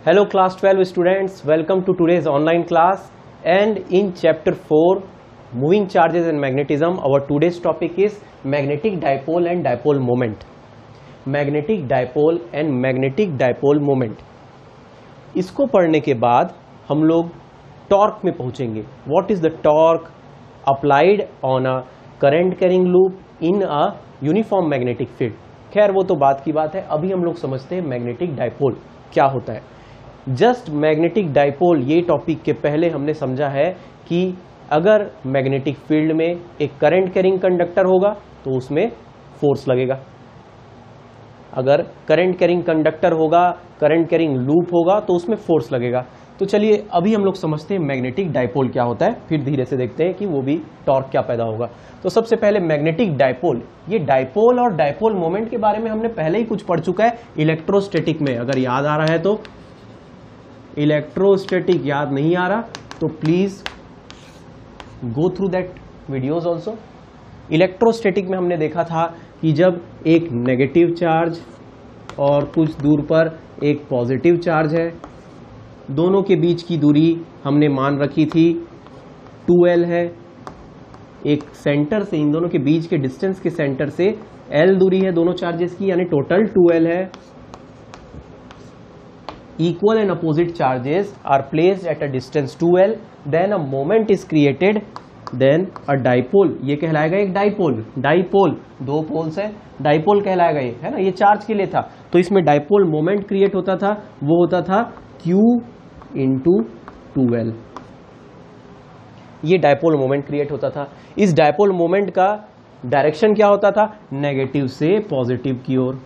Hello class 12 students, welcome to today's online class and in chapter 4 moving charges and magnetism our today's topic is magnetic dipole and dipole moment. Magnetic dipole and magnetic dipole moment. इसको पढ़ने के बाद हम लोग torque में पहुंचेंगे. What is the torque applied on a current carrying loop in a uniform magnetic field? खैर वो तो बात की बात है. अभी हम लोग समझते हैं मैग्नेटिक डाइपोल क्या होता है. जस्ट मैग्नेटिक डाइपोल ये टॉपिक के पहले हमने समझा है कि अगर मैग्नेटिक फील्ड में एक करंट कैरिंग कंडक्टर होगा तो उसमें फोर्स लगेगा. अगर करंट कैरिंग कंडक्टर होगा, करंट कैरिंग लूप होगा तो उसमें फोर्स लगेगा. तो चलिए अभी हम लोग समझते हैं मैग्नेटिक डाइपोल क्या होता है, फिर धीरे से देखते हैं कि वो भी टॉर्क क्या पैदा होगा. तो सबसे पहले मैग्नेटिक डाइपोल, ये डाइपोल और डाइपोल मोमेंट के बारे में हमने पहले ही कुछ पढ़ चुका है इलेक्ट्रोस्टैटिक में. अगर याद आ रहा है तो इलेक्ट्रोस्टैटिक याद नहीं आ रहा तो please go through that videos also. Electrostatic में हमने देखा था कि जब एक नेगेटिव चार्ज और कुछ दूर पर एक पॉजिटिव चार्ज है, दोनों के बीच की दूरी हमने मान रखी थी 2L है. एक सेंटर से, इन दोनों के बीच के डिस्टेंस के सेंटर से L दूरी है दोनों चार्जेस की, यानी टोटल 2L है. Equal and opposite charges are placed at a distance 2L, then a moment is created, then a dipole. ये कहलाएगा एक डाइपोल. डाइपोल दो पोल्स है, डाइपोल कहलाएगा ये, है ना. ये चार्ज के लिए था तो इसमें डाइपोल मोमेंट क्रिएट होता था. वो होता था Q इंटू 2L. ये डाइपोल मोमेंट क्रिएट होता था. इस डाइपोल मोमेंट का डायरेक्शन क्या होता था, नेगेटिव से पॉजिटिव की ओर,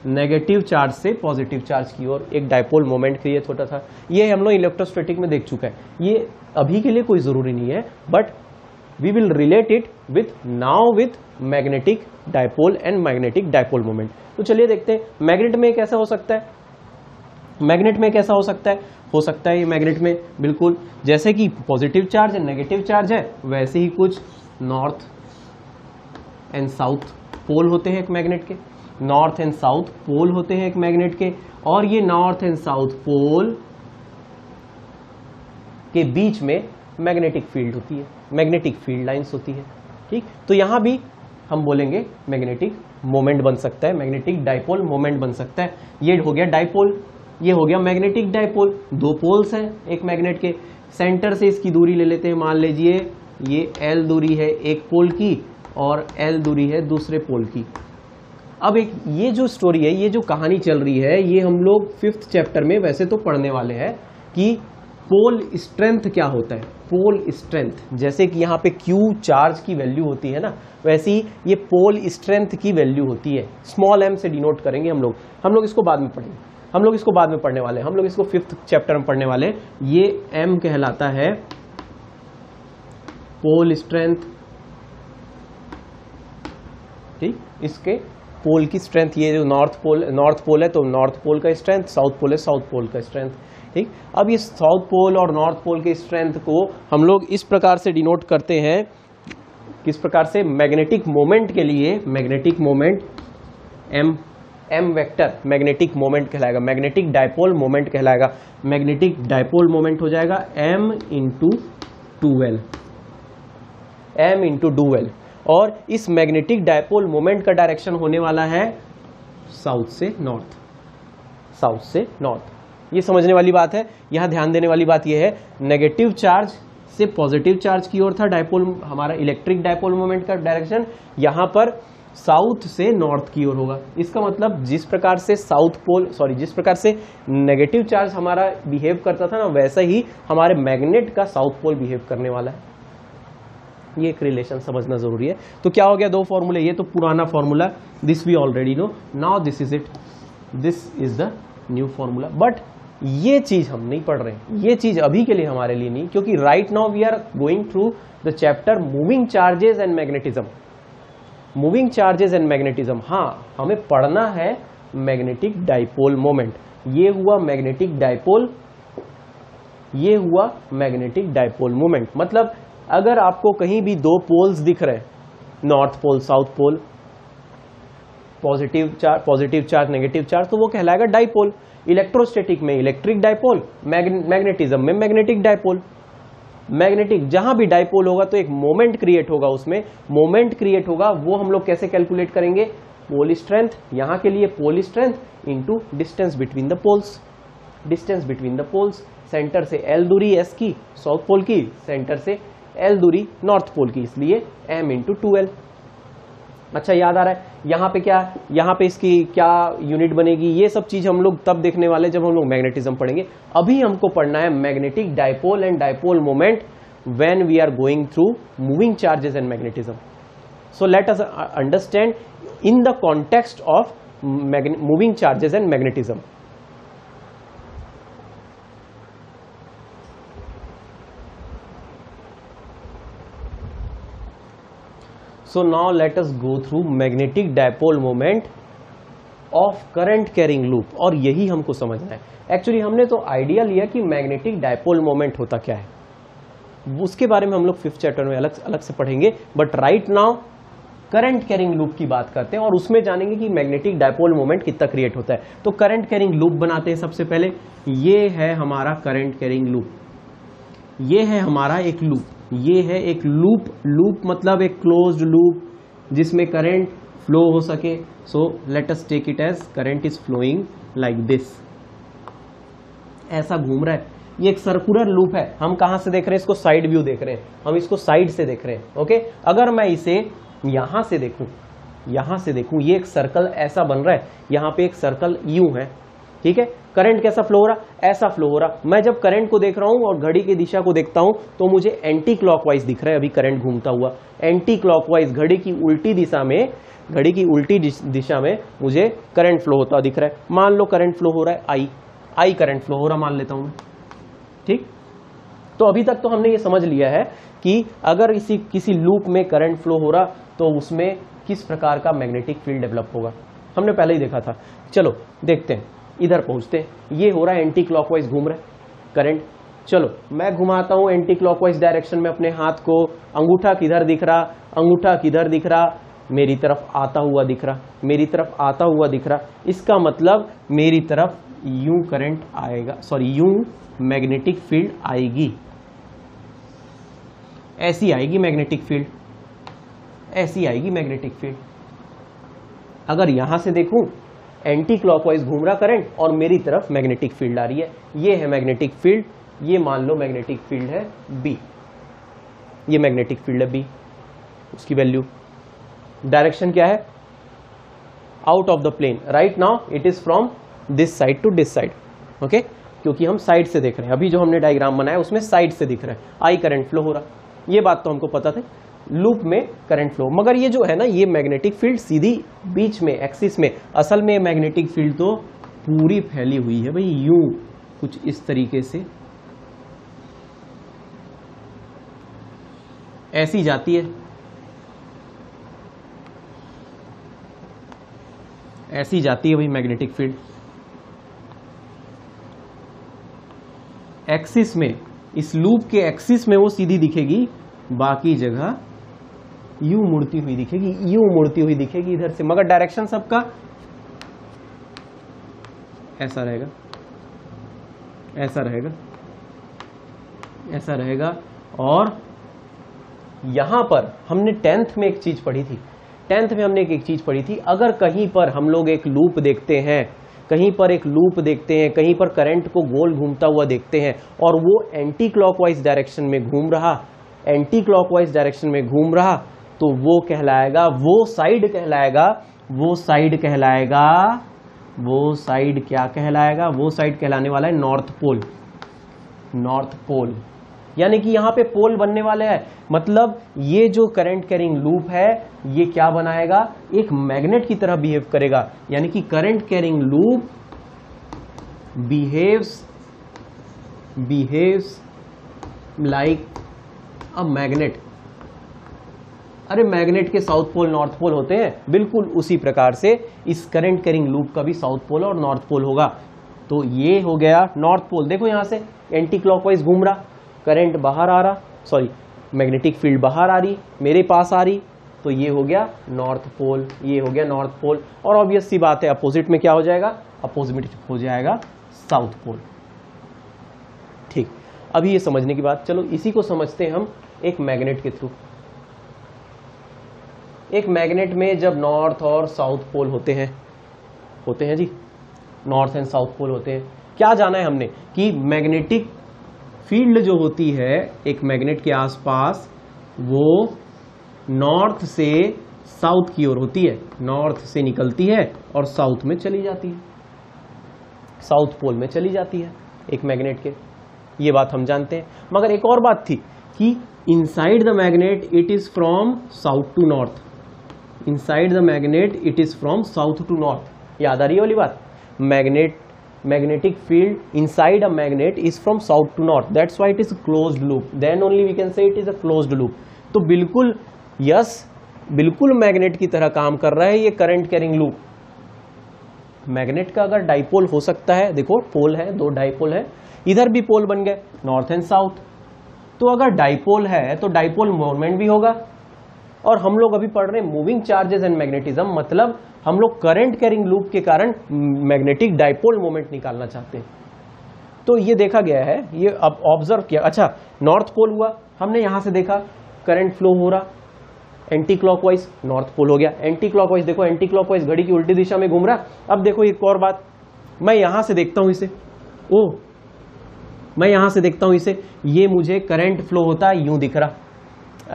नेगेटिव चार्ज से पॉजिटिव चार्ज की ओर एक डाइपोल मोमेंट क्रिएट होता था. ये हम लोग इलेक्ट्रोस्टैटिक में देख चुका है. ये अभी के लिए कोई जरूरी नहीं है, but we will relate it with magnetic dipole and magnetic dipole moment. तो चलिए देखते हैं मैग्नेट में कैसा हो सकता है. मैग्नेट में कैसा हो सकता है ये मैग्नेट में बिल्कुल जैसे कि पॉजिटिव चार्ज है, नेगेटिव चार्ज है, वैसे ही कुछ नॉर्थ एंड साउथ पोल होते हैं एक मैग्नेट के. नॉर्थ एंड साउथ पोल होते हैं एक मैग्नेट के, और ये नॉर्थ एंड साउथ पोल के बीच में मैग्नेटिक फील्ड होती है, मैग्नेटिक फील्ड लाइंस होती है. ठीक, तो यहां भी हम बोलेंगे मैग्नेटिक मोमेंट बन सकता है, मैग्नेटिक डाइपोल मोमेंट बन सकता है. ये हो गया डाइपोल, ये हो गया मैग्नेटिक डाइपोल. दो पोल्स हैं एक मैग्नेट के, सेंटर से इसकी दूरी ले लेते हैं. मान लीजिए ये L दूरी है एक पोल की और L दूरी है दूसरे पोल की. अब एक ये जो स्टोरी है, ये जो कहानी चल रही है, ये हम लोग 5th चैप्टर में वैसे तो पढ़ने वाले हैं कि पोल स्ट्रेंथ क्या होता है. पोल स्ट्रेंथ, जैसे कि यहाँ पे Q चार्ज की वैल्यू होती है ना, वैसे ही ये पोल स्ट्रेंथ की वैल्यू होती है. स्मॉल m से डिनोट करेंगे हम लोग इसको बाद में पढ़ेंगे, हम लोग इसको बाद में पढ़ने वाले हैं, हम लोग इसको 5th चैप्टर में पढ़ने वाले हैं. ये m कहलाता है पोल स्ट्रेंथ. ठीक, इसके पोल की स्ट्रेंथ, ये जो नॉर्थ पोल है तो नॉर्थ पोल का स्ट्रेंथ, साउथ पोल है साउथ पोल का स्ट्रेंथ. ठीक, अब ये साउथ पोल और नॉर्थ पोल के स्ट्रेंथ को हम लोग इस प्रकार से डिनोट करते हैं. किस प्रकार से, मैग्नेटिक मोमेंट के लिए magnetic moment m vector magnetic moment कहलाएगा, मैग्नेटिक डाइपोल मोमेंट कहलाएगा. मैग्नेटिक डाइपोल मोमेंट हो जाएगा m into 2L, m into 2L. और इस मैग्नेटिक डाइपोल मोमेंट का डायरेक्शन होने वाला है साउथ से नॉर्थ, साउथ से नॉर्थ. ये समझने वाली बात है. यहां ध्यान देने वाली बात यह है, नेगेटिव चार्ज से पॉजिटिव चार्ज की ओर था डाइपोल, हमारा इलेक्ट्रिक डाइपोल मोमेंट का डायरेक्शन. यहां पर साउथ से नॉर्थ की ओर होगा. इसका मतलब जिस प्रकार से नेगेटिव चार्ज हमारा बिहेव करता था ना, वैसा ही हमारे मैग्नेट का साउथ पोल बिहेव करने वाला है. ये एक रिलेशन समझना जरूरी है. तो क्या हो गया, दो फॉर्मूले. ये तो पुराना formula, this we already know, now this is it, this is the new formula. But ये चीज हम नहीं पढ़ रहे हैं, ये चीज अभी के लिए हमारे लिए नहीं, क्योंकि right now we are going through the chapter moving charges and magnetism. Moving charges and magnetism, हाँ हमें पढ़ना है मैग्नेटिक डाइपोल मोमेंट. ये हुआ मैग्नेटिक डाइपोल, ये हुआ मैग्नेटिक डाइपोल मोमेंट. मतलब अगर आपको कहीं भी दो पोल्स दिख रहे हैं, north pole south pole, positive charge negative charge, तो वो कहलाएगा डाइपोल। इलेक्ट्रोस्टैटिक में इलेक्ट्रिक डाइपोल, मैग्नेटिज्म में मैग्नेटिक डाइपोल। मैग्नेटिक जहां भी डाइपोल होगा तो एक मोमेंट क्रिएट होगा, उसमें मोमेंट क्रिएट होगा, वो हम लोग कैसे कैलकुलेट करेंगे? पोल स्ट्रेंथ, यहां के लिए pole strength into distance between the poles. Distance between the poles, centre से L दूरी S की साउथ पोल की, सेंटर से L दूरी नॉर्थ पोल की, इसलिए M इंटू 2L। अच्छा याद आ रहा है यहाँ पे क्या, यहाँ पे इसकी क्या यूनिट बनेगी, ये सब चीज हम लोग तब देखने वाले जब हम लोग मैग्नेटिज्म पढ़ेंगे। अभी हमको पढ़ना है magnetic dipole and dipole moment when we are going through moving charges and magnetism. So let us understand in the context of moving charges and magnetism. So now let us go through magnetic dipole moment of current carrying loop, और यही हमको समझना है। Actually हमने तो idea लिया कि magnetic dipole moment होता क्या है, उसके बारे में हम लोग 5th चैप्टर में अलग से पढ़ेंगे, but right now current carrying loop की बात करते हैं और उसमें जानेंगे कि मैग्नेटिक डाइपोल मोमेंट कितना क्रिएट होता है। तो करंट कैरिंग लूप बनाते हैं। सबसे पहले ये है हमारा करंट कैरिंग लूप, ये है हमारा एक लूप, ये है एक लूप। लूप मतलब एक क्लोज्ड लूप जिसमें करंट फ्लो हो सके। So let us take it as current is flowing like this, ऐसा घूम रहा है। ये एक सर्कुलर लूप है। हम कहां से देख रहे हैं इसको? साइड व्यू देख रहे हैं, हम इसको साइड से देख रहे हैं। ओके, अगर मैं इसे यहां से देखूं, यहां से देखूं, ये एक सर्कल ऐसा बन रहा है, यहां पे एक सर्कल यूं है, ठीक है। करंट कैसा फ्लो हो रहा? ऐसा फ्लो हो रहा। मैं जब करंट को देख रहा हूं और घड़ी की दिशा को देखता हूं तो मुझे एंटी क्लॉकवाइज दिख रहा है अभी करंट घूमता हुआ। एंटी क्लॉकवाइज, घड़ी की उल्टी दिशा में, घड़ी की उल्टी दिशा में मुझे करंट फ्लो होता दिख रहा है। मान लो करंट फ्लो हो रहा है आई करंट फ्लो हो रहा मान लेता हूं मैं, ठीक। तो अभी तक तो हमने ये समझ लिया है कि अगर किसी लूप में करंट फ्लो हो रहा तो उसमें किस प्रकार का मैग्नेटिक फील्ड डेवलप होगा, हमने पहले ही देखा था। चलो देखते हैं, इधर पहुंचते हैं। ये हो रहा है एंटी क्लॉकवाइज घूम रहा है करंट। चलो मैं घुमाता हूं एंटी क्लॉकवाइज डायरेक्शन में अपने हाथ को। अंगूठा किधर दिख रहा? अंगूठा किधर दिख रहा? मेरी तरफ आता हुआ दिख रहा, मेरी तरफ आता हुआ दिख रहा। इसका मतलब मेरी तरफ यूं करंट आएगा, सॉरी यूं मैग्नेटिक फील्ड आएगी, ऐसी आएगी मैग्नेटिक फील्ड, ऐसी आएगी मैग्नेटिक फील्ड। अगर यहां से देखूं एंटी क्लॉकवाइज घूम रहा करंट और मेरी तरफ मैग्नेटिक फील्ड आ रही है, ये है मैग्नेटिक फील्ड। ये मान लो मैग्नेटिक फील्ड है बी, ये मैग्नेटिक फील्ड है बी। उसकी वैल्यू, डायरेक्शन क्या है? Out of the plane. Right now it is from this side to this side, okay, क्योंकि हम साइड से देख रहे हैं। अभी जो हमने डायग्राम बनाया उसमें साइड से दिख रहा है, आई करंट फ्लो हो रहा। ये बात तो हमको पता था, लूप में करंट फ्लो। मगर ये जो है ना, ये मैग्नेटिक फील्ड सीधी बीच में एक्सिस में, असल में मैग्नेटिक फील्ड तो पूरी फैली हुई है भाई, यूं कुछ इस तरीके से ऐसी जाती है, ऐसी जाती है भाई मैग्नेटिक फील्ड एक्सिस में। इस लूप के एक्सिस में वो सीधी दिखेगी, बाकी जगह यूं मुड़ती हुई दिखेगी, यूं मुड़ती हुई दिखेगी इधर से। मगर डायरेक्शन सबका ऐसा रहेगा, ऐसा रहेगा, ऐसा रहेगा। और यहां पर हमने 10th में एक चीज पढ़ी थी, 10th में हमने एक चीज पढ़ी थी, अगर कहीं पर हम लोग एक लूप देखते हैं, कहीं पर एक लूप देखते हैं, कहीं पर करंट को गोल घूमता हुआ देखते हैं और वो एंटी क्लॉकवाइज डायरेक्शन में घूम रहा, एंटी क्लॉकवाइज डायरेक्शन में घूम रहा, तो वो कहलाएगा, वो साइड कहलाएगा, वो साइड कहलाएगा, वो साइड क्या कहलाएगा? वो साइड कहलाने वाला है नॉर्थ पोल। नॉर्थ पोल यानी कि यहां पे पोल बनने वाले हैं, मतलब ये जो करंट कैरिंग लूप है ये क्या बनाएगा? एक मैग्नेट की तरह बिहेव करेगा। यानी कि current carrying loop behaves like a magnet. अरे मैग्नेट के साउथ पोल नॉर्थ पोल होते हैं, बिल्कुल उसी प्रकार से इस करंट कैरिंग लूप का भी साउथ पोल और नॉर्थ पोल होगा। तो ये हो गया नॉर्थ पोल। देखो यहां से एंटी क्लॉकवाइज घूम रहा, करंट बाहर आ रहा, सॉरी मैग्नेटिक फील्ड बाहर आ रही, मेरे पास आ रही, तो ये हो गया नॉर्थ पोल, ये हो गया नॉर्थ पोल। और ऑब्वियस सी बात है अपोजिट में क्या हो जाएगा, अपोजिट हो जाएगा साउथ पोल। ठीक, अभी ये समझने की बात, चलो इसी को समझते हैं हम एक मैग्नेट के थ्रू। एक मैग्नेट में जब नॉर्थ और साउथ पोल होते हैं जी, नॉर्थ एंड साउथ पोल होते हैं, क्या जाना है हमने कि मैग्नेटिक फील्ड जो होती है एक मैग्नेट के आसपास वो नॉर्थ से साउथ की ओर होती है, नॉर्थ से निकलती है और साउथ में चली जाती है, साउथ पोल में चली जाती है एक मैग्नेट के, ये बात हम जानते हैं। मगर एक और बात थी कि inside the magnet it is from south to north, inside the magnet it is from south to north. याद आ रही है वाली बात, magnetic field inside a magnet is from south to north, that's why it is a closed loop, then only we can say it is a closed loop। तो बिल्कुल yes, बिल्कुल magnet की तरह काम कर रहा है ये करंट कैरिंग लूप। मैग्नेट का अगर डाइपोल हो सकता है, देखो पोल है, दो डाइपोल है, इधर भी पोल बन गए नॉर्थ एंड साउथ, तो अगर डाइपोल है तो डाइपोल मोमेंट भी होगा। और हम लोग अभी पढ़ रहे हैं मूविंग चार्जेस एंड मैग्नेटिज्म, मतलब हम लोग करंट कैरिंग लूप के कारण मैग्नेटिक डाइपोल मोमेंट निकालना चाहते हैं। तो ये देखा गया है, ये अब ऑब्जर्व किया। अच्छा, नॉर्थ पोल हुआ, हमने यहां से देखा करंट फ्लो हो रहा एंटी क्लॉकवाइज, नॉर्थ पोल हो गया। एंटी क्लॉकवाइज देखो, एंटी क्लॉकवाइज घड़ी की उल्टी दिशा में घूम रहा। अब देखो एक और बात, मैं यहां से देखता हूं इसे, ओ मैं यहां से देखता हूं इसे, ये मुझे करंट फ्लो होता है यूं दिख रहा,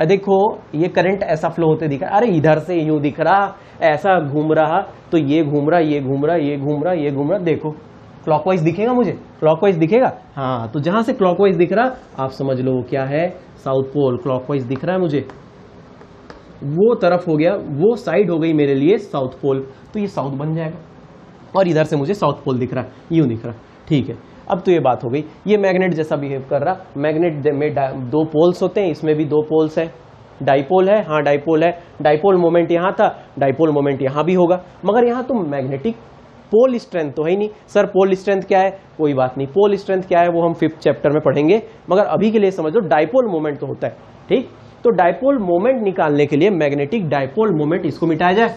देखो ये करंट ऐसा फ्लो होते दिख रहा, अरे इधर से यूं दिख रहा, ऐसा घूम रहा, तो ये घूम रहा, ये घूम रहा, ये घूम रहा, ये घूम रहा, देखो क्लॉकवाइज दिखेगा मुझे, क्लॉकवाइज दिखेगा। हाँ, तो जहां से क्लॉकवाइज दिख रहा आप समझ लो क्या है, साउथ पोल। क्लॉकवाइज दिख रहा है मुझे, वो तरफ हो गया, वो साइड हो गई मेरे लिए साउथ पोल, तो ये साउथ बन जाएगा। और इधर से मुझे साउथ पोल दिख रहा है, यूं दिख रहा, ठीक है। अब तो ये बात हो गई, ये मैग्नेट जैसा बिहेव कर रहा। मैग्नेट में दो पोल्स होते हैं, इसमें भी दो पोल्स है, डाइपोल है, हाँ डाइपोल है, डाइपोल मोमेंट यहां था, डाइपोल मोमेंट यहां भी होगा। मगर यहां तो मैग्नेटिक पोल स्ट्रेंथ तो है ही नहीं। सर पोल स्ट्रेंथ क्या है, कोई बात नहीं, पोल स्ट्रेंथ क्या है वो हम 5th चैप्टर में पढ़ेंगे, मगर अभी के लिए समझ लो डाइपोल मोमेंट तो होता है। ठीक, तो डाइपोल मोमेंट निकालने के लिए मैग्नेटिक डाइपोल मोमेंट, इसको मिटाया जाए।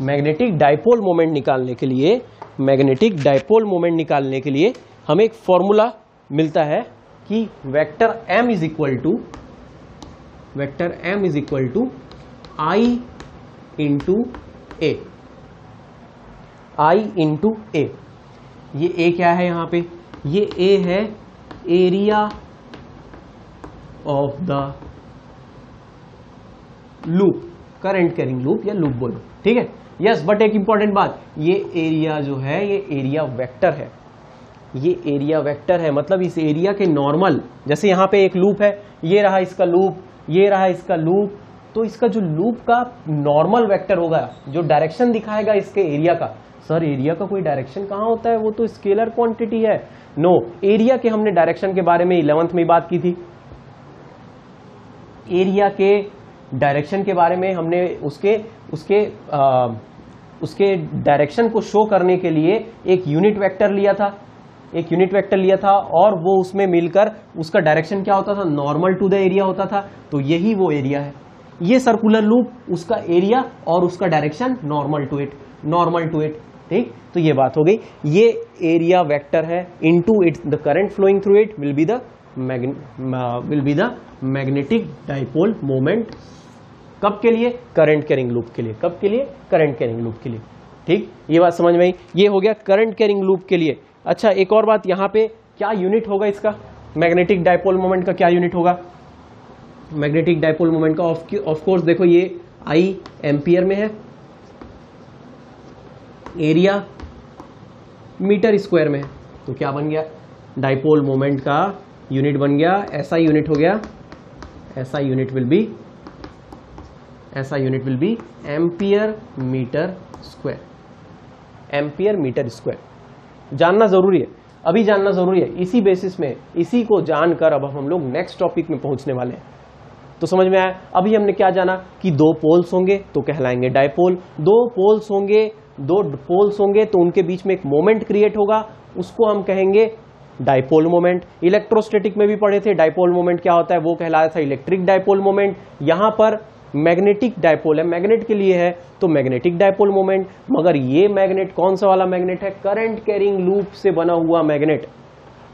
मैग्नेटिक डाइपोल मोमेंट निकालने के लिए, मैग्नेटिक डाइपोल मोमेंट निकालने के लिए हमें एक फॉर्मूला मिलता है कि vector m is equal to I into A, I into A. ये a क्या है यहां पे, ये a है area of the loop, current carrying loop या लूप बोलो, ठीक है। यस, बट एक इंपॉर्टेंट बात, ये एरिया जो है ये एरिया वेक्टर है, ये एरिया वेक्टर है, मतलब इस एरिया के नॉर्मल, जैसे यहां पे एक लूप है, ये रहा इसका लूप, ये रहा इसका लूप, तो इसका जो लूप का नॉर्मल वेक्टर होगा, जो डायरेक्शन दिखाएगा इसके एरिया का। सर एरिया का कोई डायरेक्शन कहां होता है, वो तो स्केलर क्वांटिटी है। नो, एरिया के हमने डायरेक्शन के बारे में 11th में बात की थी। एरिया के डायरेक्शन के बारे में हमने उसके डायरेक्शन को शो करने के लिए एक यूनिट वेक्टर लिया था, एक यूनिट वेक्टर लिया था, और वो उसमें मिलकर उसका डायरेक्शन क्या होता था, नॉर्मल टू द एरिया होता था। तो यही वो एरिया है, ये सर्कुलर लूप, उसका एरिया और उसका direction normal to it, normal to it. ठीक, तो ये बात हो गई, ये एरिया वेक्टर है, into it the current flowing through it will be the magnetic dipole moment. कब के लिए, करंट कैरिंग लूप के लिए। कब के लिए, करंट कैरिंग लूप के लिए। ठीक, ये बात समझ में आई, ये हो गया करंट कैरिंग लूप के लिए। अच्छा, एक और बात, यहां पे क्या यूनिट होगा इसका, मैग्नेटिक डाइपोल मोमेंट का क्या यूनिट होगा, मैग्नेटिक डाइपोल मोमेंट का ऑफ कोर्स देखो ये आई एम्पियर में है, एरिया मीटर स्क्वायर में है, तो क्या बन गया, डाइपोल मोमेंट का यूनिट बन गया, ऐसा यूनिट हो गया, ऐसा unit will be ampere metre square, ampere metre square. जानना जरूरी है, अभी जानना जरूरी है, इसी बेसिस में, इसी को जानकर अब हम लोग नेक्स्ट टॉपिक में पहुंचने वाले हैं। तो समझ में आया, अभी हमने क्या जाना कि दो पोल्स होंगे तो कहलाएंगे डाइपोल, दो पोल्स होंगे तो उनके बीच में एक मोमेंट क्रिएट होगा, उसको हम कहेंगे डाइपोल मोमेंट। इलेक्ट्रोस्टैटिक में भी पढ़े थे डाइपोल मोमेंट क्या होता है, वो कहलाया था इलेक्ट्रिक डाइपोल मोमेंट। यहां पर मैग्नेटिक डाइपोल है, मैग्नेट के लिए है तो मैग्नेटिक डाइपोल मोमेंट। मगर ये मैग्नेट कौन सा वाला मैग्नेट है, करंट कैरिंग लूप से बना हुआ मैग्नेट।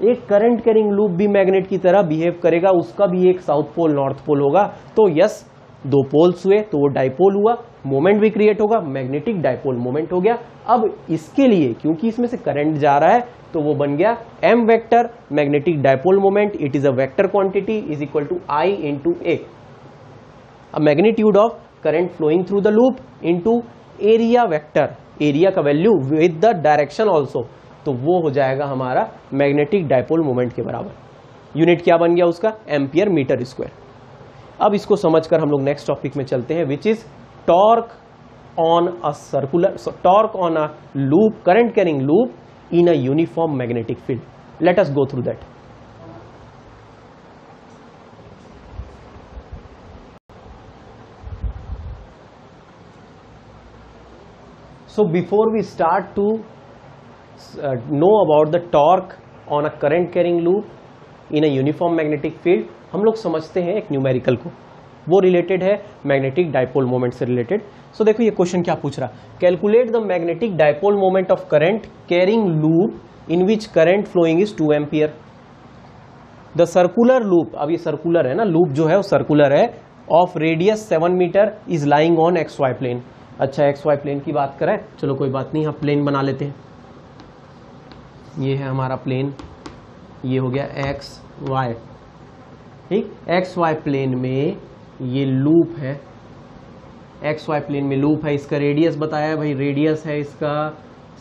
एक करंट कैरिंग लूप भी मैग्नेट की तरह बिहेव करेगा, उसका भी एक साउथ पोल नॉर्थ पोल होगा। तो यस, दो पोल्स हुए तो वो डाइपोल हुआ, मोमेंट भी क्रिएट होगा, मैग्नेटिक डाइपोल मोमेंट हो गया। अब इसके लिए क्योंकि इसमें से करंट जा रहा है तो वो बन गया m vector magnetic dipole moment. It is a vector quantity is equal to I into A, a magnitude of current flowing through the loop into area vector, area का value with the direction also, तो वो हो जाएगा हमारा magnetic dipole moment के बराबर। Unit क्या बन गया उसका, एम्पियर मीटर स्क्वायर। अब इसको समझकर हम लोग नेक्स्ट टॉपिक में चलते हैं, which is torque on a circular, torque on a loop, current carrying loop in a uniform magnetic field. Let us go through that. So before we start to know about the torque on a current carrying loop in a uniform magnetic field, हम लोग समझते हैं एक numerical को, वो related है magnetic dipole moment से related. सो देखो ये क्वेश्चन क्या पूछ रहा, calculate the magnetic dipole moment of current carrying loop in which current following is 2 ampere. The circular loop, अब ये सर्कुलर है ना, लूप जो है वो सर्कुलर है, of radius 7 metre is lying on X Y plane. अच्छा एक्स वाई प्लेन की बात करें, चलो कोई बात नहीं, हम प्लेन बना लेते हैं। ये है हमारा प्लेन, ये हो गया एक्स वाई, ठीक। एक्स वाई प्लेन में ये लूप है, एक्स वाई प्लेन में लूप है, इसका रेडियस बताया भाई, रेडियस है इसका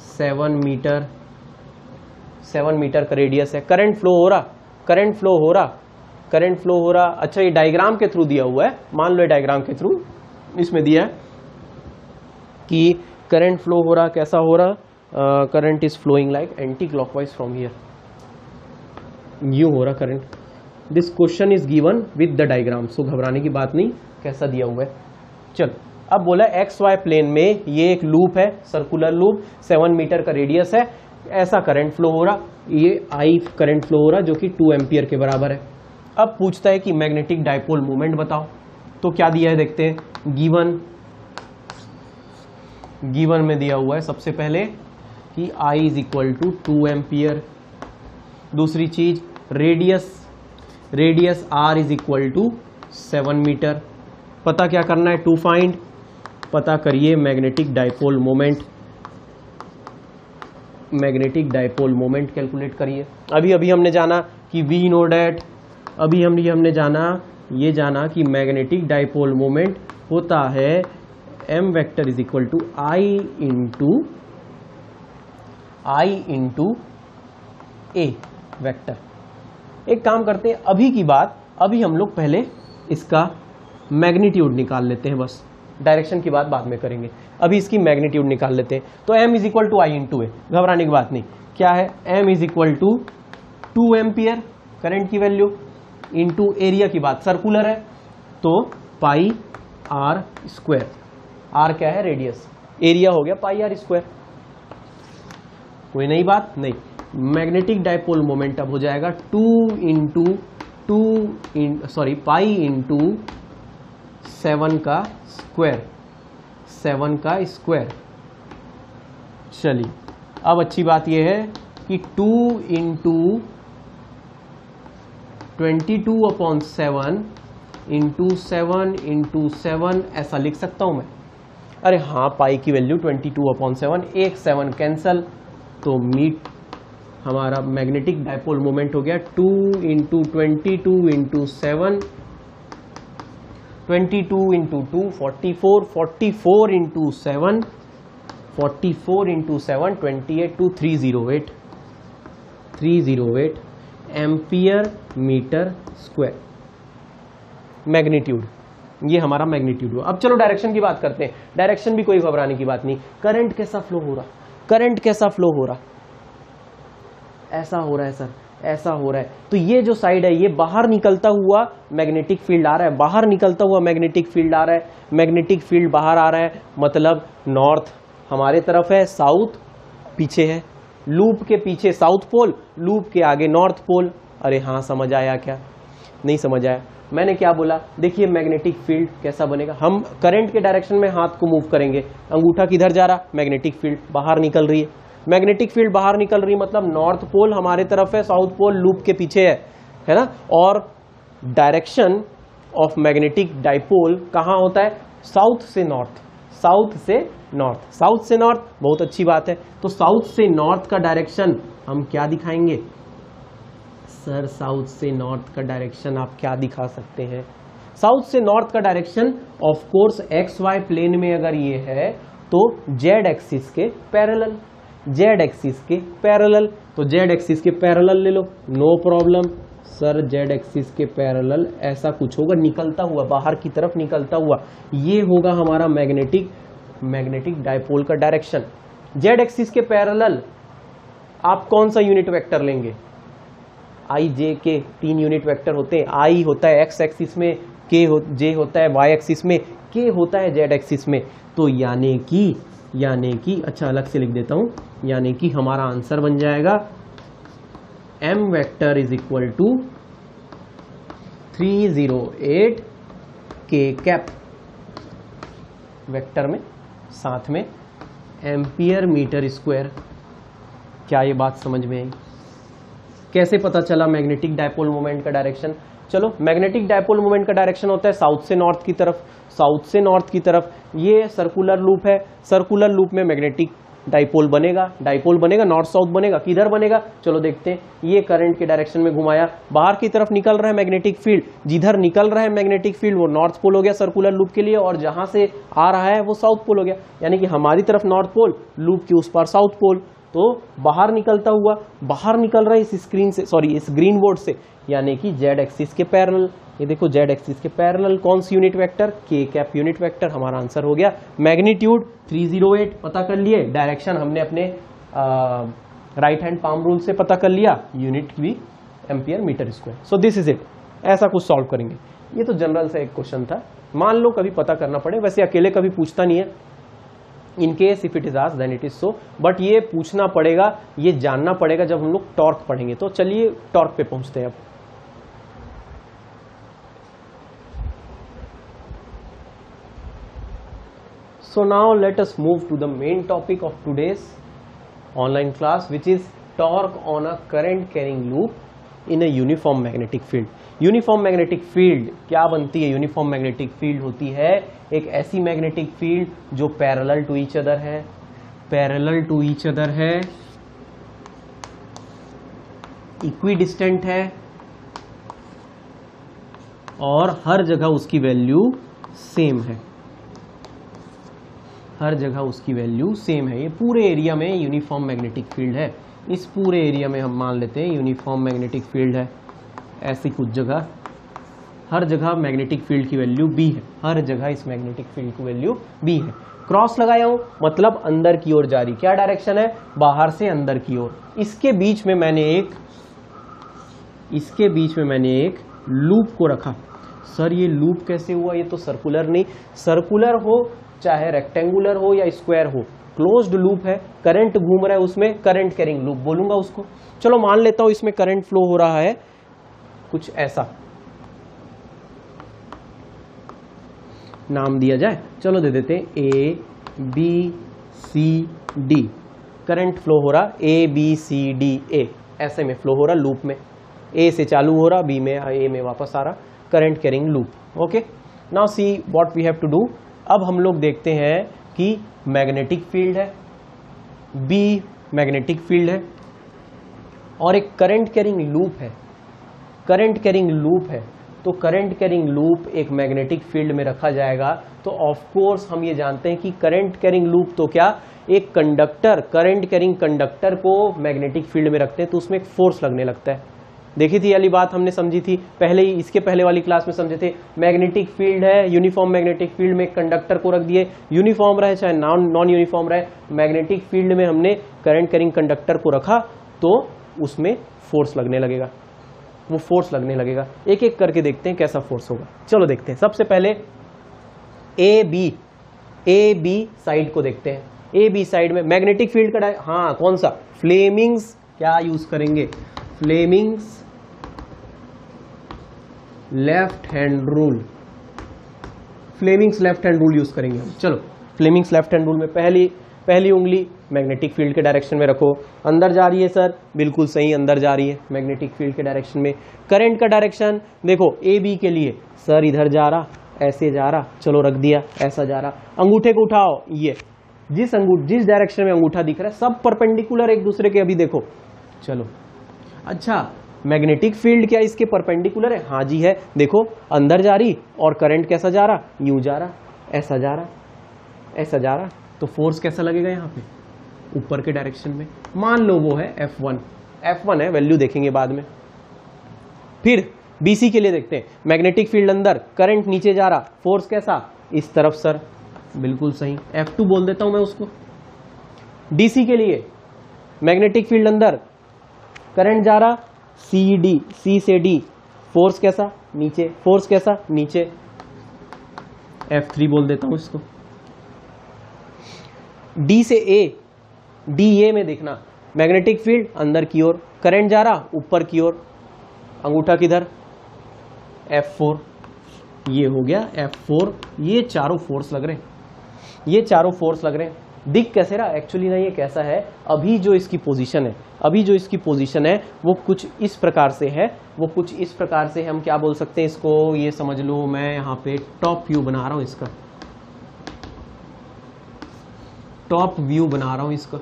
7 मीटर, 7 मीटर का रेडियस है। करंट फ्लो हो रहा, करंट फ्लो हो रहा, करंट फ्लो हो रहा। अच्छा ये डायग्राम के थ्रू दिया हुआ है, मान लो ये डायग्राम के थ्रू इसमें दिया है कि करंट फ्लो हो रहा, कैसा हो रहा, current is flowing like anti clockwise from here, यूं हो रहा current. This question is given with the diagram, so घबराने की बात नहीं, कैसा दिया हुआ है। चल अब बोला एक्स वाई प्लेन में ये एक लूप है, सर्कुलर लूप, 7 मीटर का रेडियस है, ऐसा करंट फ्लो हो रहा, ये आई करंट फ्लो हो रहा जो कि 2 एम्पियर के बराबर है। अब पूछता है कि मैग्नेटिक डाइपोल मोमेंट बताओ, तो क्या दिया है देखते हैं। गिवन में दिया हुआ है सबसे पहले कि I is equal to 2 ampere. दूसरी चीज radius R is equal to 7 metre. पता क्या करना है, टू फाइंड, पता करिए magnetic dipole moment, magnetic dipole moment calculate करिए। अभी हमने जाना कि V नोट एट, अभी हमने जाना कि मैग्नेटिक डाइपोल मोमेंट होता है m vector is equal to I into a vector. एक काम करते हैं, अभी की बात, अभी हम लोग पहले इसका मैग्नीट्यूड निकाल लेते हैं, बस डायरेक्शन की बात बाद में करेंगे, अभी इसकी मैग्नीट्यूड निकाल लेते हैं। तो m is equal to I into A, घबराने की बात नहीं, क्या है, m is equal to 2 ampere current की वैल्यू इंटू एरिया की बात, सर्कुलर है तो पाई आर स्क्वायर, आर क्या है रेडियस, एरिया हो गया पाई आर स्क्वायर। कोई नई बात नहीं, मैग्नेटिक डाइपोल मोमेंट अब हो जाएगा पाई इंटू 7 का स्क्वायर, 7 का स्क्वायर। चलिए अब अच्छी बात यह है कि 2 इंटू 22/7 इंटू 7 इंटू 7 ऐसा लिख सकता हूं मैं। अरे हाँ, पाई की वैल्यू 22/7, एक 7 कैंसल, तो मीट हमारा मैग्नेटिक डाइपोल मोमेंट हो गया 2 into 22 into 7, 22 into 2 44, 44 into 7, 44 into 7 28 two 308 ampere metre square magnitude, ये हमारा मैग्नीट्यूड हुआ। अब चलो डायरेक्शन की बात करते हैं। डायरेक्शन भी कोई घबराने की बात नहीं, करंट कैसा फ्लो हो रहा, करंट कैसा फ्लो हो रहा, ऐसा हो रहा है सर, ऐसा हो रहा है, तो ये जो साइड है ये बाहर निकलता हुआ मैग्नेटिक फील्ड आ रहा है, बाहर निकलता हुआ मैग्नेटिक फील्ड आ रहा है, मैग्नेटिक फील्ड बाहर आ रहा है, मतलब नॉर्थ हमारे तरफ है, साउथ पीछे है, लूप के पीछे साउथ पोल, लूप के आगे नॉर्थ पोल। अरे हाँ, समझ आया क्या? नहीं समझ आया? मैंने क्या बोला? देखिए मैग्नेटिक फील्ड कैसा बनेगा। हम करंट के डायरेक्शन में हाथ को मूव करेंगे, अंगूठा किधर जा रहा? मैग्नेटिक फील्ड बाहर निकल रही है। मैग्नेटिक फील्ड बाहर निकल रही मतलब नॉर्थ पोल हमारे तरफ है, साउथ पोल लूप के पीछे है ना। और डायरेक्शन ऑफ मैग्नेटिक डाइपोल कहाँ होता है? साउथ से नॉर्थ, साउथ से नॉर्थ, साउथ से नॉर्थ। बहुत अच्छी बात है। तो साउथ से नॉर्थ का डायरेक्शन हम क्या दिखाएंगे? सर साउथ से नॉर्थ का डायरेक्शन आप क्या दिखा सकते हैं? साउथ से नॉर्थ का direction of course x Y plane में अगर ये है तो जेड एक्सिस के पैरेलल, जेड एक्सिस के पैरेलल। तो जेड एक्सिस के पैरेलल ले लो, no problem. Sir z axis के पैरेलल ऐसा कुछ होगा, निकलता हुआ, बाहर की तरफ निकलता हुआ, ये होगा हमारा मैग्नेटिक डाइपोल का डायरेक्शन। जेड एक्सिस के पैरेलल आप कौन सा यूनिट वेक्टर लेंगे? आई जे के 3 यूनिट वेक्टर होते हैं। आई होता है एक्स एक्सिस में, जे होता है वाई एक्सिस में, के होता है जेड एक्सिस में। तो यानी कि अच्छा अलग से लिख देता हूं, यानी कि हमारा आंसर बन जाएगा m vector is equal to 308 k cap vector में साथ में एम्पियर मीटर स्क्वायर। क्या ये बात समझ में आई? कैसे पता चला मैग्नेटिक डाइपोल मोमेंट का डायरेक्शन? चलो, मैग्नेटिक डाइपोल मोमेंट का डायरेक्शन होता है साउथ से नॉर्थ की तरफ, साउथ से नॉर्थ की तरफ। ये सर्कुलर लूप है, सर्कुलर लूप में मैग्नेटिक डाइपोल बनेगा, डाइपोल बनेगा, नॉर्थ साउथ बनेगा। किधर बनेगा? चलो देखते हैं। ये करंट के डायरेक्शन में घुमाया, बाहर की तरफ निकल रहा है मैग्नेटिक फील्ड, जिधर निकल रहा है मैग्नेटिक फील्ड वो नॉर्थ पोल हो गया सर्कुलर लूप के लिए, और जहां से आ रहा है वो साउथ पोल हो गया। यानी कि हमारी तरफ नॉर्थ पोल, लूप के उस पार साउथ पोल। तो बाहर निकलता हुआ, बाहर निकल रहा है इस स्क्रीन से, सॉरी इस ग्रीन बोर्ड से, यानी कि जेड एक्सिस के पैरेलल। ये देखो जेड एक्सिस के पैरेलल कौन सी यूनिट वेक्टर? के कैप यूनिट वेक्टर। हमारा आंसर हो गया मैग्नीट्यूड 308 पता कर लिए, डायरेक्शन हमने अपने राइट हैंड पाम रूल से पता कर लिया, यूनिट भी ampere metre square. So this is it. ऐसा कुछ सॉल्व करेंगे। ये तो जनरल से एक क्वेश्चन था, मान लो कभी पता करना पड़े, वैसे अकेले कभी पूछता नहीं है। In case if it is asked then it is so, but ये पूछना पड़ेगा, ये जानना पड़ेगा जब हम लोग टॉर्क पढ़ेंगे। तो चलिए टॉर्क पे पहुंचते हैं अब। So now let us move to the main topic of today's online class, which is torque on a current carrying loop in a uniform magnetic field. Uniform magnetic field क्या बनती है? Uniform magnetic field होती है एक ऐसी magnetic field जो parallel to each other है, parallel to each other है, equidistant है, और हर जगह उसकी वैल्यू सेम है, हर जगह उसकी वैल्यू सेम है। ये पूरे एरिया में यूनिफॉर्म मैग्नेटिक फील्ड है। इस पूरे एरिया में हम मान लेते हैं यूनिफॉर्म मैग्नेटिक फील्ड है। ऐसी कुछ जगह, हर जगह मैग्नेटिक फील्ड की वैल्यू बी है, हर जगह इस मैग्नेटिक फील्ड की वैल्यू बी है। क्रॉस लगाया हूं मतलब अंदर की ओर जा रही। क्या डायरेक्शन है? बाहर से अंदर की ओर। इसके बीच में मैंने एक लूप को रखा। सर ये लूप कैसे हुआ? ये तो सर्कुलर नहीं, सर्कुलर हो चाहे रेक्टेंगुलर हो या स्क्वायर हो, क्लोज्ड लूप है, करंट घूम रहा है उसमें, करंट कैरिंग लूप बोलूंगा उसको। चलो मान लेता हूं इसमें करंट फ्लो हो रहा है कुछ ऐसा, नाम दिया जाए, चलो दे देते हैं A B C D. Current flow हो रहा ए बी सी डी ए, ऐसे में फ्लो हो रहा लूप में, ए से चालू हो रहा, बी में, ए में वापस आ रहा, current carrying loop. Okay, now see what we have to do. अब हम लोग देखते हैं कि मैग्नेटिक फील्ड है, बी मैग्नेटिक फील्ड है, और एक करंट कैरिंग लूप है, करंट कैरिंग लूप है। तो करंट कैरिंग लूप एक मैग्नेटिक फील्ड में रखा जाएगा। तो ऑफ कोर्स हम ये जानते हैं कि करंट कैरिंग लूप तो क्या, एक कंडक्टर, करंट कैरिंग कंडक्टर को मैग्नेटिक फील्ड में रखते हैं तो उसमें एक फोर्स लगने लगता है। देखी थी वाली बात हमने समझी थी पहले ही, इसके पहले वाली क्लास में समझे थे। मैग्नेटिक फील्ड है, यूनिफॉर्म मैग्नेटिक फील्ड में कंडक्टर को रख दिए, यूनिफॉर्म रहे चाहे नॉन यूनिफॉर्म रहे, मैग्नेटिक फील्ड में हमने करंट कैरिंग कंडक्टर को रखा तो उसमें फोर्स लगने लगेगा, वो फोर्स लगने लगेगा। एक एक करके देखते हैं कैसा फोर्स होगा। चलो देखते हैं। सबसे पहले ए बी साइड को देखते हैं। ए बी साइड में मैग्नेटिक फील्ड का हाँ कौन सा, फ्लेमिंग्स क्या यूज करेंगे, Fleming's left hand rule, Fleming's left hand rule use करेंगे हम। चलो फ्लेमिंग्स लेफ्ट हैंड रूल में पहली उंगली मैग्नेटिक फील्ड के डायरेक्शन में रखो, अंदर जा रही है सर, बिल्कुल सही अंदर जा रही है मैग्नेटिक फील्ड के डायरेक्शन में। करंट का डायरेक्शन देखो ए बी के लिए सर इधर जा रहा, ऐसे जा रहा, चलो रख दिया, ऐसा जा रहा, अंगूठे को उठाओ, ये जिस डायरेक्शन में अंगूठा दिख रहा है सब परपेंडिकुलर एक दूसरे के, अभी देखो चलो। अच्छा मैग्नेटिक फील्ड क्या इसके परपेंडिकुलर है, हाँ जी है, देखो अंदर जा रही और करंट कैसा जा रहा, यूं जा रहा, ऐसा जा रहा, ऐसा जा रहा, तो फोर्स कैसा लगेगा यहाँ पे, ऊपर के डायरेक्शन में। मान लो वो है F1 है, वैल्यू देखेंगे बाद में। फिर BC के लिए देखते हैं, मैग्नेटिक फील्ड अंदर, करंट नीचे जा रहा, फोर्स कैसा, इस तरफ सर, बिल्कुल सही, F2 बोल देता हूं मैं उसको। DC के लिए मैग्नेटिक फील्ड अंदर, करंट जा रहा C से D, फोर्स कैसा नीचे, फोर्स कैसा नीचे, F3 बोल देता हूं इसको। D से A, DA में देखना, मैग्नेटिक फील्ड अंदर की ओर, करंट जा रहा ऊपर की ओर, अंगूठा किधर, F4, ये हो गया F4। ये चारों फोर्स लग रहे हैं, ये चारों फोर्स लग रहे हैं। दिख कैसे रहा, एक्चुअली ना ये कैसा है, अभी जो इसकी पोजीशन है वो कुछ इस प्रकार से है, वो कुछ इस प्रकार से हम क्या बोल सकते हैं इसको, ये समझ लो मैं यहाँ पे टॉप व्यू बना रहा हूँ इसका, टॉप व्यू बना रहा हूँ इसका।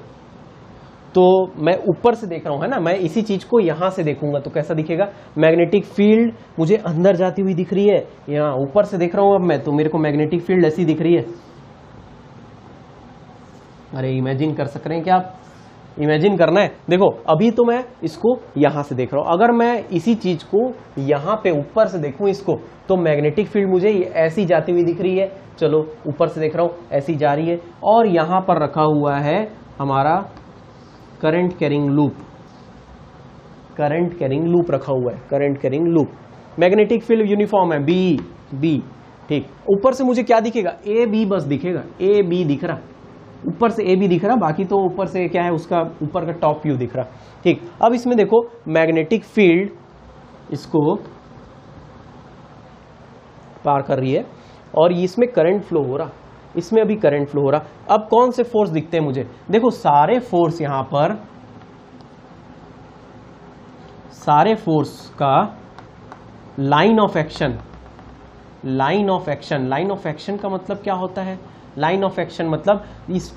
तो मैं ऊपर से देख रहा हूँ है ना, मैं इसी चीज को यहां से देखूंगा तो कैसा दिखेगा, मैग्नेटिक फील्ड मुझे अंदर जाती हुई दिख रही है, यहाँ ऊपर से देख रहा हूं अब मैं, तो मेरे को मैग्नेटिक फील्ड ऐसी दिख रही है। अरे इमेजिन कर सक रहे हैं क्या आप, इमेजिन करना है। देखो अभी तो मैं इसको यहां से देख रहा हूं, अगर मैं इसी चीज को यहां पे ऊपर से देखूं इसको, तो मैग्नेटिक फील्ड मुझे ऐसी जाती हुई दिख रही है, चलो ऊपर से देख रहा हूं ऐसी जा रही है, और यहां पर रखा हुआ है हमारा current carrying loop, current carrying loop रखा हुआ है, current carrying loop. Magnetic field uniform है बी, ठीक। ऊपर से मुझे क्या दिखेगा, ए बी बस दिखेगा, ए बी दिख रहा, ऊपर से ए बी दिख रहा, बाकी तो ऊपर से क्या है उसका ऊपर का टॉप व्यू दिख रहा, ठीक। अब इसमें देखो मैग्नेटिक फील्ड इसको पार कर रही है और इसमें करंट फ्लो हो रहा, इसमें अभी करंट फ्लो हो रहा। अब कौन से फोर्स दिखते हैं मुझे, देखो सारे फोर्स यहां पर, सारे फोर्स का line of action, line of action, line of action का मतलब क्या होता है, लाइन ऑफ एक्शन मतलब इस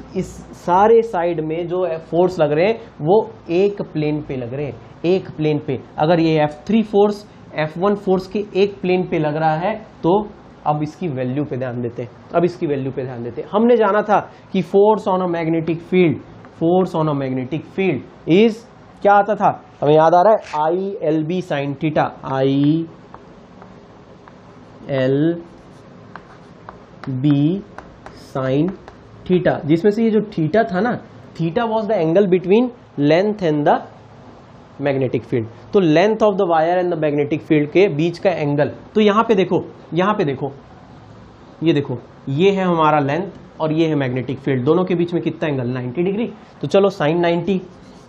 सारे साइड में जो फोर्स लग रहे हैं वो एक प्लेन पे लग रहे हैं, एक प्लेन पे। अगर ये F3 फोर्स F1 फोर्स के एक प्लेन पे लग रहा है तो अब इसकी वैल्यू पे ध्यान देते हैं, अब इसकी वैल्यू पे ध्यान देते हैं। हमने जाना था कि force on a magnetic field, force on a magnetic field is क्या आता था, हमें याद आ रहा है ILB sine theta, ILB sine theta, जिसमें से ये जो थीटा था ना, theta was the angle between length and the magnetic field. तो length of the wire and the magnetic field के बीच का एंगल, तो यहां पे देखो, यहां पे देखो, ये देखो, ये है हमारा लेंथ और ये है मैग्नेटिक फील्ड, दोनों के बीच में कितना एंगल, 90 डिग्री। तो चलो साइन 90,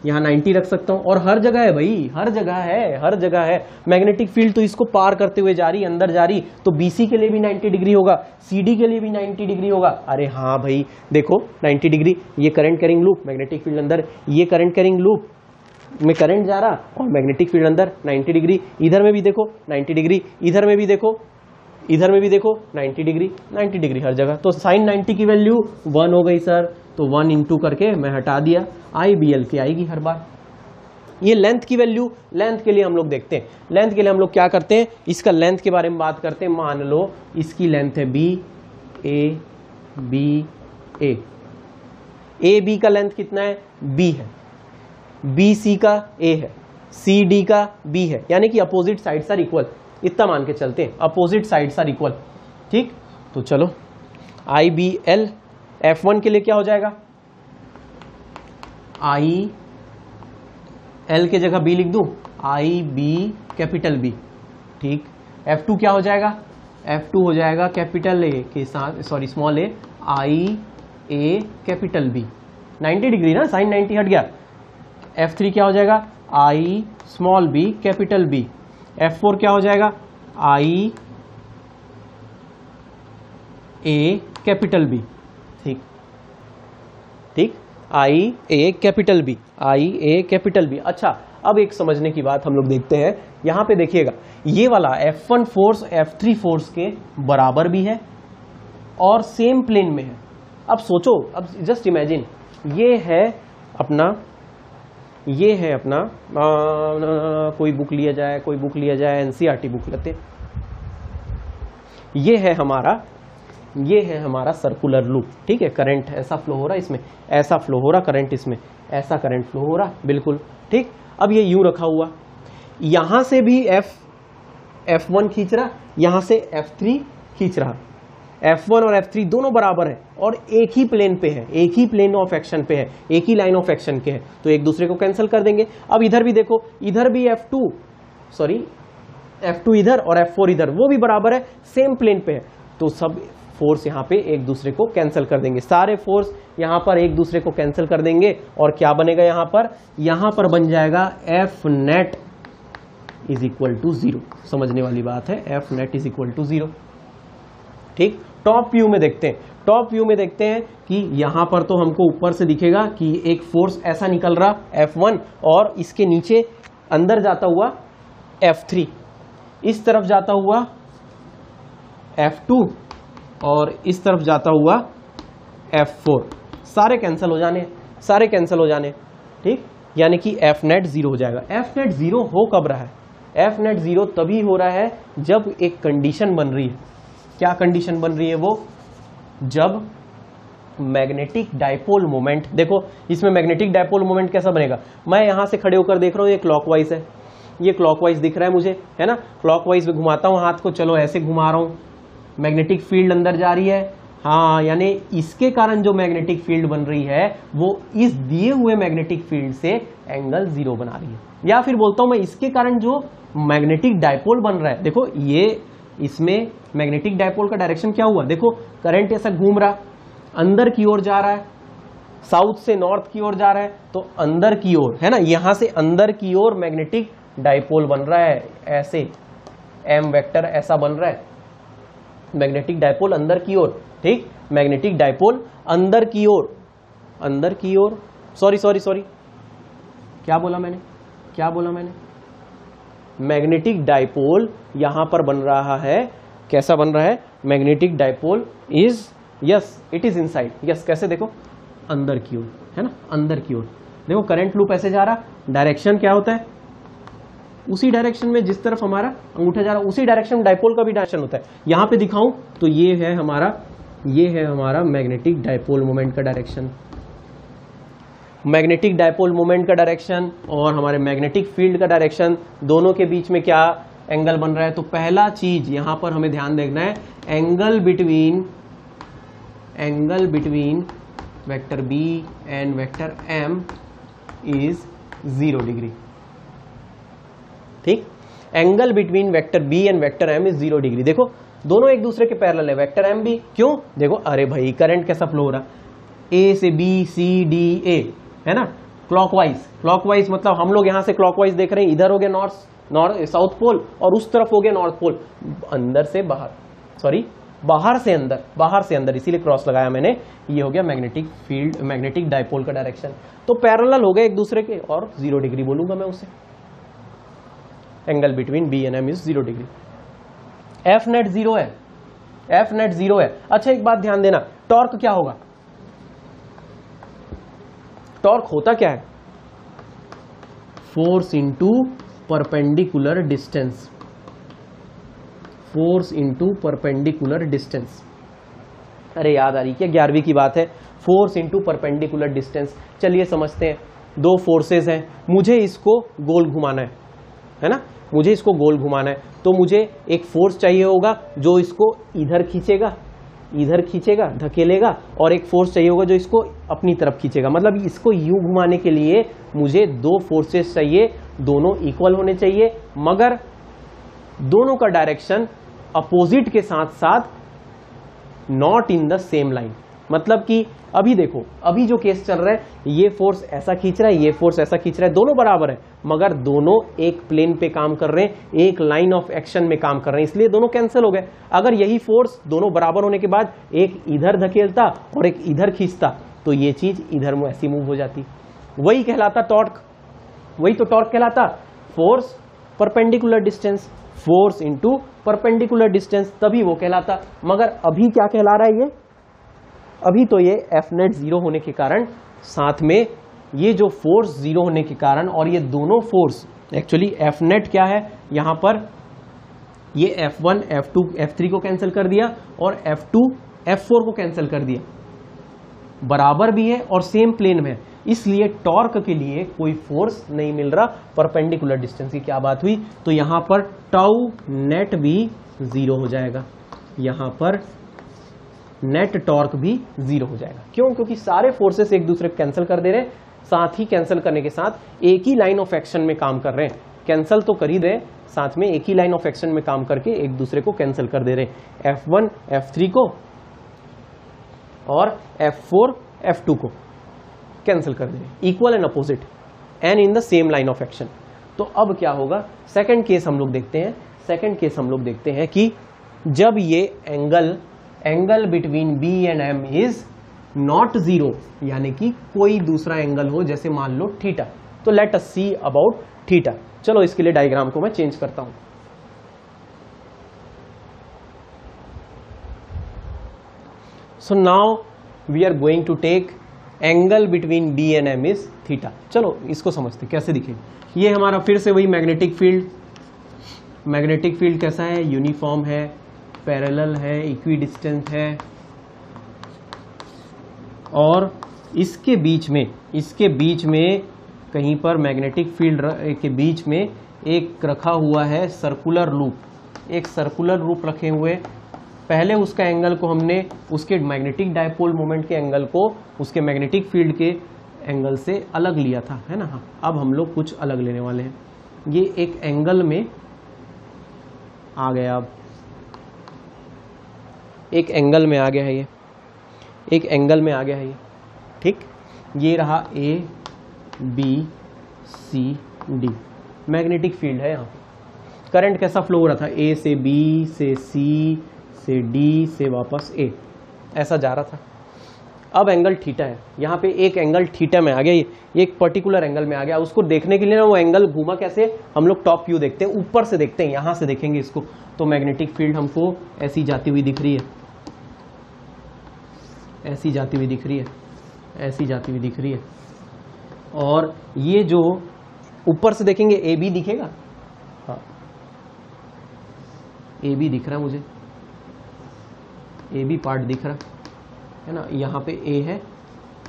यहाँ 90 रख सकता हूं, और हर जगह है भाई, हर जगह है, हर जगह है। मैग्नेटिक फील्ड तो इसको पार करते हुए जा रही, अंदर जा रही, तो BC के लिए भी 90 डिग्री होगा, CD के लिए भी 90 डिग्री होगा। अरे हाँ भाई देखो 90 डिग्री, ये current carrying loop, magnetic field अंदर, ये करंट कैरिंग लूप में करंट जा रहा और मैग्नेटिक फील्ड अंदर 90 डिग्री, इधर में भी देखो 90 डिग्री, इधर में भी देखो, इधर में भी देखो 90 डिग्री, 90 डिग्री हर जगह। तो साइन 90 की वैल्यू 1 हो गई सर, तो 1 इंटू करके मैं हटा दिया, IBL की आएगी हर बार। ये लेंथ की वैल्यू, लेंथ के लिए हम लोग देखते हैं, लेंथ के लिए हम लोग क्या करते हैं, इसका लेंथ के बारे में बात करते हैं। मान लो इसकी लेंथ है A B का लेंथ कितना है, B है, BC का A है, CD का B है, यानी कि अपोजिट साइड्स आर इक्वल, इतना मान के चलते हैं, अपोजिट साइड्स आर इक्वल, ठीक। तो चलो IBL F1 के लिए क्या हो जाएगा, IL के जगह B लिख दूं, IB कैपिटल B, ठीक। F2 क्या हो जाएगा, F2 हो जाएगा कैपिटल A के साथ, sorry small a, a capital B, 90 degree ना, साइन 90 हट गया। F3 क्या हो जाएगा, I small b capital B. F4 क्या हो जाएगा, आई ए कैपिटल बी। ठीक ठीक, I a capital B, I a capital B. अच्छा, अब एक समझने की बात हम लोग देखते हैं, यहां पे देखिएगा ये वाला F1 फोर्स F3 फोर्स के बराबर भी है और सेम प्लेन में है। अब सोचो, अब जस्ट इमेजिन, ये है अपना कोई बुक लिया जाए, एनसीईआरटी बुक लेते हैं। ये है हमारा सर्कुलर लूप, ठीक है। करंट ऐसा फ्लो हो रहा है इसमें, ऐसा फ्लो हो रहा करंट इसमें, ऐसा करंट फ्लो हो रहा, बिल्कुल ठीक। अब ये यूं रखा हुआ, यहां से भी F1 खींच रहा, यहां से F3 खींच रहा। F1 और F3 दोनों बराबर है और एक ही प्लेन पे है, एक ही प्लेन ऑफ एक्शन पे है, एक ही लाइन ऑफ एक्शन के है, तो एक दूसरे को कैंसिल कर देंगे। अब इधर भी देखो, इधर भी F2 इधर और F4 इधर, वो भी बराबर है, सेम प्लेन पे है, तो सब फोर्स यहाँ पे एक दूसरे को कैंसिल कर देंगे। सारे फोर्स यहाँ पर एक दूसरे को कैंसिल कर देंगे और क्या बनेगा यहाँ पर बन जाएगा F net is equal to 0। समझने वाली बात है, F net is equal to 0। ठीक, टॉप व्यू में देखते हैं कि यहां पर तो हमको ऊपर से दिखेगा कि एक फोर्स ऐसा निकल रहा F1 और इसके नीचे अंदर जाता हुआ F3, इस तरफ जाता हुआ F2 और इस तरफ जाता हुआ F4। सारे कैंसिल हो जाने, ठीक, यानी कि F नेट 0 हो जाएगा। F नेट 0 हो कब रहा है, F नेट 0 तभी हो रहा है जब एक कंडीशन बन रही है। क्या कंडीशन बन रही है वो, जब मैग्नेटिक डाइपोल मोमेंट, देखो इसमें मैग्नेटिक डाइपोल मोमेंट कैसा बनेगा, मैं यहां से खड़े होकर देख रहा हूं, ये क्लॉकवाइज है, ये क्लॉकवाइज दिख रहा है मुझे, है ना, क्लॉकवाइज में घुमाता हूं हाथ को, चलो ऐसे घुमा रहा हूं, मैग्नेटिक फील्ड अंदर जा रही है, हाँ, यानी इसके कारण जो मैग्नेटिक फील्ड बन रही है वो इस दिए हुए मैग्नेटिक फील्ड से एंगल 0 बना रही है। या फिर बोलता हूं मैं, इसके कारण जो मैग्नेटिक डाइपोल बन रहा है, देखो ये इसमें मैग्नेटिक डाइपोल का डायरेक्शन क्या हुआ, देखो करंट ऐसा घूम रहा, अंदर की ओर जा रहा है, साउथ से नॉर्थ की ओर जा रहा है, तो अंदर की ओर, है ना, यहां से अंदर की ओर मैग्नेटिक डाइपोल बन रहा है, ऐसे M वेक्टर ऐसा बन रहा है, मैग्नेटिक डाइपोल अंदर की ओर। ठीक, मैग्नेटिक डाइपोल अंदर की ओर, सॉरी, क्या बोला मैंने, मैग्नेटिक डाइपोल यहां पर बन रहा है, कैसा बन रहा है, magnetic dipole is, yes it is inside, yes, कैसे, देखो अंदर की ओर, है ना, अंदर की ओर। देखो करंट लूप ऐसे जा रहा, डायरेक्शन क्या होता है, उसी डायरेक्शन में जिस तरफ हमारा अंगूठा जा रहा है, उसी डायरेक्शन में डाइपोल का भी डायरेक्शन होता है। यहां पे दिखाऊं तो ये है हमारा मैग्नेटिक डाइपोल मोमेंट का डायरेक्शन, मैग्नेटिक डाइपोल मोमेंट का डायरेक्शन और हमारे मैग्नेटिक फील्ड का डायरेक्शन, दोनों के बीच में क्या एंगल बन रहा है। तो पहला चीज यहां पर हमें ध्यान देखना है, angle between vector B and vector M is 0 degree. ठीक, angle between vector B and vector M is 0 degree. देखो दोनों एक दूसरे के पैरेलल है, वेक्टर M भी, क्यों, देखो अरे भाई करंट कैसा फ्लो हो रहा, A से B C D A, है ना, क्लॉकवाइज मतलब हम लोग यहां से क्लॉकवाइज देख रहे हैं, इधर हो गया साउथ पोल और उस तरफ हो गया नॉर्थ पोल, अंदर से बाहर, सॉरी बाहर से अंदर, इसीलिए क्रॉस लगाया मैंने, ये हो गया मैग्नेटिक फील्ड, मैग्नेटिक डाइपोल का डायरेक्शन। तो पैरेलल हो गए एक दूसरे के और 0 डिग्री बोलूंगा मैं उसे, angle between B and M is 0 degree. F net 0 है। अच्छा एक बात ध्यान देना, टॉर्क क्या होगा, टॉर्क होता क्या है, फोर्स इंटू परपेंडिकुलर डिस्टेंस, अरे याद आ रही क्या, 11वीं की बात है, फोर्स इंटू परपेंडिकुलर डिस्टेंस। चलिए समझते हैं, दो फोर्सेस हैं, मुझे इसको गोल घुमाना है ना, मुझे इसको गोल घुमाना है, तो मुझे एक फोर्स चाहिए होगा जो इसको इधर खींचेगा धकेलेगा, और एक फोर्स चाहिए होगा जो इसको अपनी तरफ खींचेगा। मतलब इसको यूं घुमाने के लिए मुझे दो फोर्सेस चाहिए, दोनों इक्वल होने चाहिए, मगर दोनों का डायरेक्शन अपोजिट के साथ साथ not in the same line. मतलब कि अभी देखो, अभी जो केस चल रहा है, ये फोर्स ऐसा खींच रहा है, ये फोर्स ऐसा खींच रहा है, दोनों बराबर है, मगर दोनों एक प्लेन पे काम कर रहे हैं, एक लाइन ऑफ एक्शन में काम कर रहे हैं, इसलिए दोनों कैंसिल हो गए। अगर यही फोर्स दोनों बराबर होने के बाद एक इधर धकेलता और एक इधर खींचता, तो ये चीज इधर में ऐसी मूव हो जाती। वही कहलाता टॉर्क, वही तो टॉर्क कहलाता, force perpendicular distance, force into perpendicular distance, तभी वो कहलाता। मगर अभी क्या कहला रहा है ये? अभी तो ये एफ नेट जीरो होने के कारण, साथ में ये जो फोर्स जीरो होने के कारण, और ये दोनों फोर्स एक्चुअली एफ नेट क्या है यहां पर, ये F1 F2 F3 को कैंसिल कर दिया और F2 F4 को कैंसिल कर दिया, बराबर भी है और सेम प्लेन में है, इसलिए टॉर्क के लिए कोई फोर्स नहीं मिल रहा। परपेंडिकुलर डिस्टेंस की क्या बात हुई, तो यहां पर टाउ नेट भी जीरो हो जाएगा, यहां पर नेट टॉर्क भी जीरो हो जाएगा। क्यों? क्योंकि सारे फोर्सेस एक दूसरे को कैंसिल कर दे रहे हैं, साथ ही कैंसिल करने के साथ एक ही लाइन ऑफ एक्शन में काम कर रहे हैं। कैंसिल तो कर ही रहे, साथ में एक ही लाइन ऑफ एक्शन में काम करके एक दूसरे को कैंसिल कर दे रहे हैं, F1 F3 को और F4 F2 को कैंसिल कर दे रहे हैं, equal and opposite and in the same line of action. तो अब क्या होगा, सेकंड केस हम लोग देखते हैं। सेकंड केस हम लोग देखते हैं कि जब ये angle between B and M is not zero, यानी कि कोई दूसरा एंगल हो, जैसे मान लो थीटा, तो let us see about theta. चलो इसके लिए डायग्राम को मैं चेंज करता हूं। So now we are going to take angle between B and M is theta. चलो इसको समझते कैसे दिखेगा। ये हमारा फिर से वही मैग्नेटिक फील्ड, मैग्नेटिक फील्ड कैसा है, यूनिफॉर्म है, पैरेलल है, इक्वी डिस्टेंस है, और इसके बीच में कहीं पर मैग्नेटिक फील्ड के बीच में एक रखा हुआ है सर्कुलर लूप, एक सर्कुलर लूप रखे हुए। पहले उसका एंगल को हमने उसके मैग्नेटिक डायपोल मोमेंट के एंगल को उसके मैग्नेटिक फील्ड के एंगल से अलग लिया था, है ना। हाँ, अब हम लोग कुछ अलग लेने वाले हैं। ये एक एंगल में आ गया, अब एक एंगल में आ गया है, ये एक एंगल में आ गया है ये, ठीक। ये रहा A B C D, magnetic field है। यहाँ करंट कैसा फ्लो हो रहा था, A से B से C से D से वापस A, ऐसा जा रहा था। अब एंगल थीटा है, यहाँ पे एक एंगल थीटा में आ गया, ये एक पर्टिकुलर एंगल में आ गया। उसको देखने के लिए ना वो एंगल घूमा कैसे, हम लोग टॉप व्यू देखते हैं, ऊपर से देखते हैं, यहाँ से देखेंगे इसको, तो मैग्नेटिक फील्ड हमको ऐसी जाती हुई दिख रही है, ऐसी जाती हुई दिख रही है, ऐसी जाती हुई दिख रही है। और ये जो ऊपर से देखेंगे ए बी दिखेगा, हाँ ए बी दिख रहा है मुझे, ए बी पार्ट दिख रहा है ना। यहाँ पे ए है,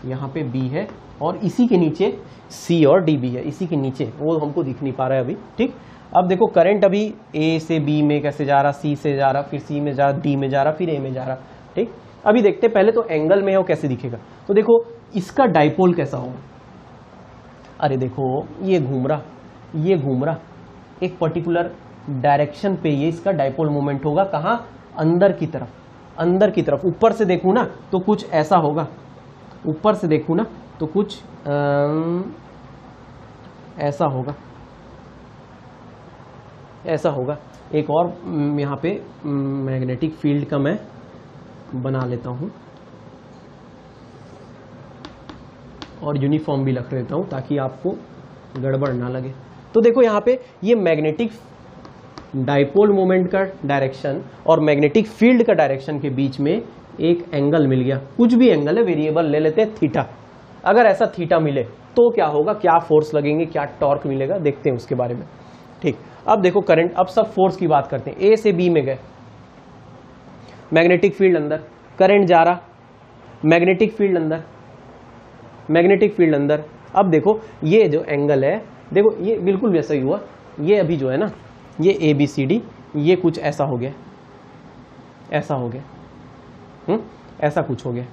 यहाँ पे बी है, और इसी के नीचे सी और डी बी है, इसी के नीचे, वो हमको दिख नहीं पा रहा है अभी, ठीक। अब देखो करंट अभी ए से बी में कैसे जा रहा, सी से जा रहा, फिर सी में जा रहा, डी में जा रहा, फिर ए में जा रहा, ठीक। अभी देखते पहले तो एंगल में है वो कैसे दिखेगा। तो देखो इसका डाइपोल कैसा होगा, अरे देखो ये घूम रहा, ये घूम रहा, एक पर्टिकुलर डायरेक्शन पे ये इसका डाइपोल मोमेंट होगा। कहाँ, अंदर की तरफ, अंदर की तरफ। ऊपर से देखूं ना तो कुछ ऐसा होगा, ऊपर से देखूं ना तो कुछ ऐसा होगा, ऐसा होगा। एक और यहाँ पे मैग्नेटिक फील्ड का मैं बना लेता हूँ और यूनिफॉर्म भी रख लेता हूँ ताकि आपको गड़बड़ ना लगे। तो देखो यहाँ पे ये मैग्नेटिक डाइपोल मोमेंट का डायरेक्शन और मैग्नेटिक फील्ड का डायरेक्शन के बीच में एक एंगल मिल गया, कुछ भी एंगल है, वेरिएबल ले लेते हैं थीटा। अगर ऐसा थीटा मिले तो क्या होगा, क्या फोर्स लगेंगे, क्या टॉर्क मिलेगा, देखते हैं उसके बारे में, ठीक। अब देखो करंट, अब सब फोर्स की बात करते हैं। ए से बी में गए, मैग्नेटिक फील्ड अंदर, करंट जा रहा, मैग्नेटिक फील्ड अंदर, मैग्नेटिक फील्ड अंदर। अब देखो ये जो एंगल है, देखो ये बिल्कुल वैसा ही हुआ, ये अभी जो है ना, ये ए बी सी डी, ये कुछ ऐसा हो गया, ऐसा हो गया, ऐसा कुछ हो गया,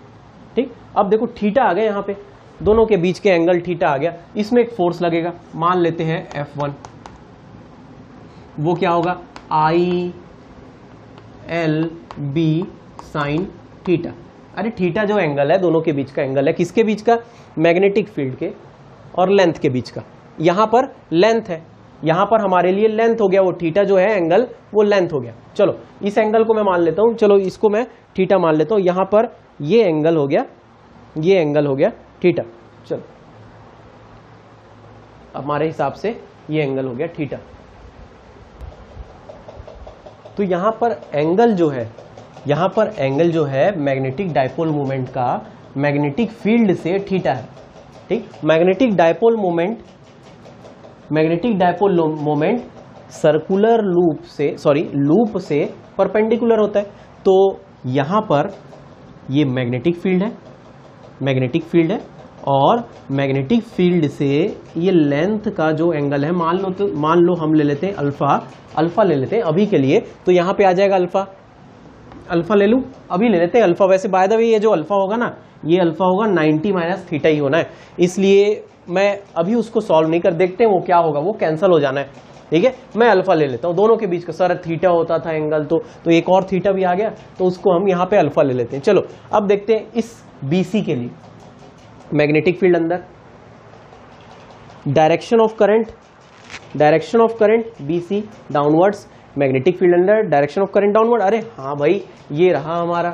ठीक। अब देखो थीटा आ गया, यहाँ पे दोनों के बीच के एंगल थीटा आ गया, इसमें एक फोर्स लगेगा, मान लेते हैं F1। वो क्या होगा, I L B sine theta, अरे थीटा जो एंगल है दोनों के बीच का एंगल है, किसके बीच का? मैग्नेटिक फील्ड के और लेंथ के बीच का। यहां पर लेंथ है, यहां पर हमारे लिए लेंथ हो गया, वो थीटा जो है एंगल वो लेंथ हो गया। चलो इस एंगल को मैं मान लेता हूं, चलो इसको मैं थीटा मान लेता हूं। यहां पर ये एंगल हो गया, ये एंगल हो गया थीटा। चलो हमारे हिसाब से ये एंगल हो गया थीटा। तो यहां पर एंगल जो है, यहां पर एंगल जो है मैग्नेटिक डायपोल मोमेंट का मैग्नेटिक फील्ड से थीटा है। ठीक, magnetic dipole moment circular loop से परपेंडिकुलर होता है। तो यहां पर ये मैग्नेटिक फील्ड है और मैग्नेटिक फील्ड से ये लेंथ का जो एंगल है, मान लो हम ले लेते हैं अल्फा ले लेते हैं अभी के लिए। तो यहां पे आ जाएगा अल्फा ले लूं, अभी ले लेते हैं अल्फा। वैसे बाय द वे ये जो अल्फा होगा ना, ये अल्फा होगा 90 माइनस थीटा ही होना है, इसलिए मैं अभी उसको सॉल्व नहीं कर, देखते हैं वो क्या होगा, वो कैंसिल हो जाना है। ठीक है, मैं अल्फा ले लेता हूं दोनों के बीच का। सर थीटा होता था एंगल, तो एक और थीटा भी आ गया, तो उसको हम यहां पे अल्फा ले लेते हैं। चलो अब देखते हैं इस BC के लिए मैग्नेटिक फील्ड अंदर, direction of current BC downwards, magnetic field अंदर, डायरेक्शन ऑफ करंट डाउनवर्ड। अरे हाँ भाई, ये रहा हमारा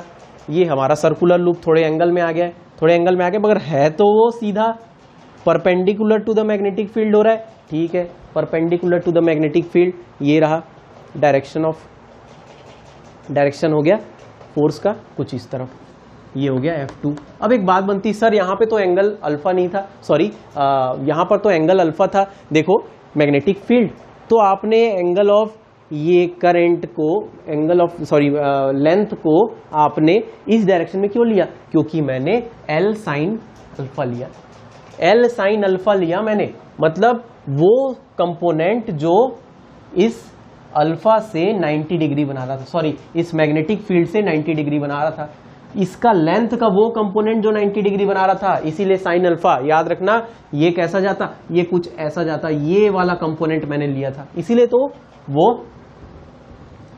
सर्कुलर लूप, थोड़े एंगल में आ गया, मगर है तो वो सीधा perpendicular to the magnetic field हो रहा है। ठीक है, perpendicular to the magnetic field, ये रहा डायरेक्शन हो गया फोर्स का कुछ इस तरफ, ये हो गया F2। अब एक बात बनती, सर यहाँ पे तो एंगल अल्फा नहीं था, यहाँ पर तो एंगल अल्फा था। देखो मैग्नेटिक फील्ड, तो आपने एंगल ऑफ ये करंट को, लेंथ को आपने इस डायरेक्शन में क्यों लिया? क्योंकि मैंने L sin अल्फा लिया मैंने, मतलब वो कंपोनेंट जो इस अल्फा से 90 डिग्री बना रहा था, इस मैग्नेटिक फील्ड से 90 डिग्री बना रहा था, इसका लेंथ का वो कंपोनेंट जो 90 डिग्री बना रहा था, इसीलिए साइन अल्फा। याद रखना ये कैसा जाता, ये कुछ ऐसा जाता, ये वाला कंपोनेंट मैंने लिया था, इसीलिए तो वो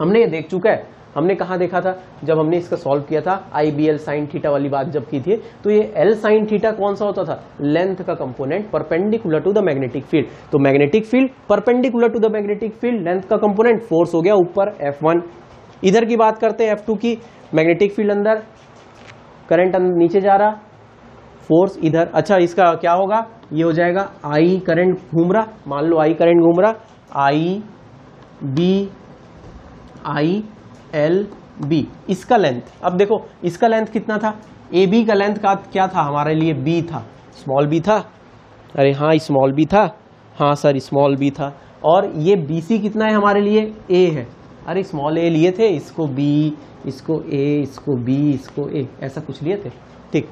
हमने ये देख चुका है। हमने कहा देखा था जब हमने इसका सॉल्व किया था, IBL साइन थीटा वाली बात जब की थी, तो ये L साइन थीटा कौन सा होता था? लेंथ का component perpendicular to the magnetic field. तो magnetic field perpendicular to the magnetic field, length का कंपोनेंट, फोर्स हो गया ऊपर F1। इधर की बात करते हैं F2 की, मैग्नेटिक फील्ड अंदर, करंट नीचे जा रहा, फोर्स इधर। अच्छा इसका क्या होगा? ये हो जाएगा I करंट घूम रहा, मान लो I करंट घूम रहा, ILB, इसका लेंथ। अब देखो इसका लेंथ कितना था? AB का लेंथ का क्या था हमारे लिए? B था, स्मॉल b था। अरे हाँ स्मॉल b था, हाँ सर स्मॉल b था। और ये BC कितना है हमारे लिए? A है। अरे स्मॉल a लिए थे, इसको B, इसको A, इसको B, इसको A, ऐसा कुछ लिए थे। ठीक,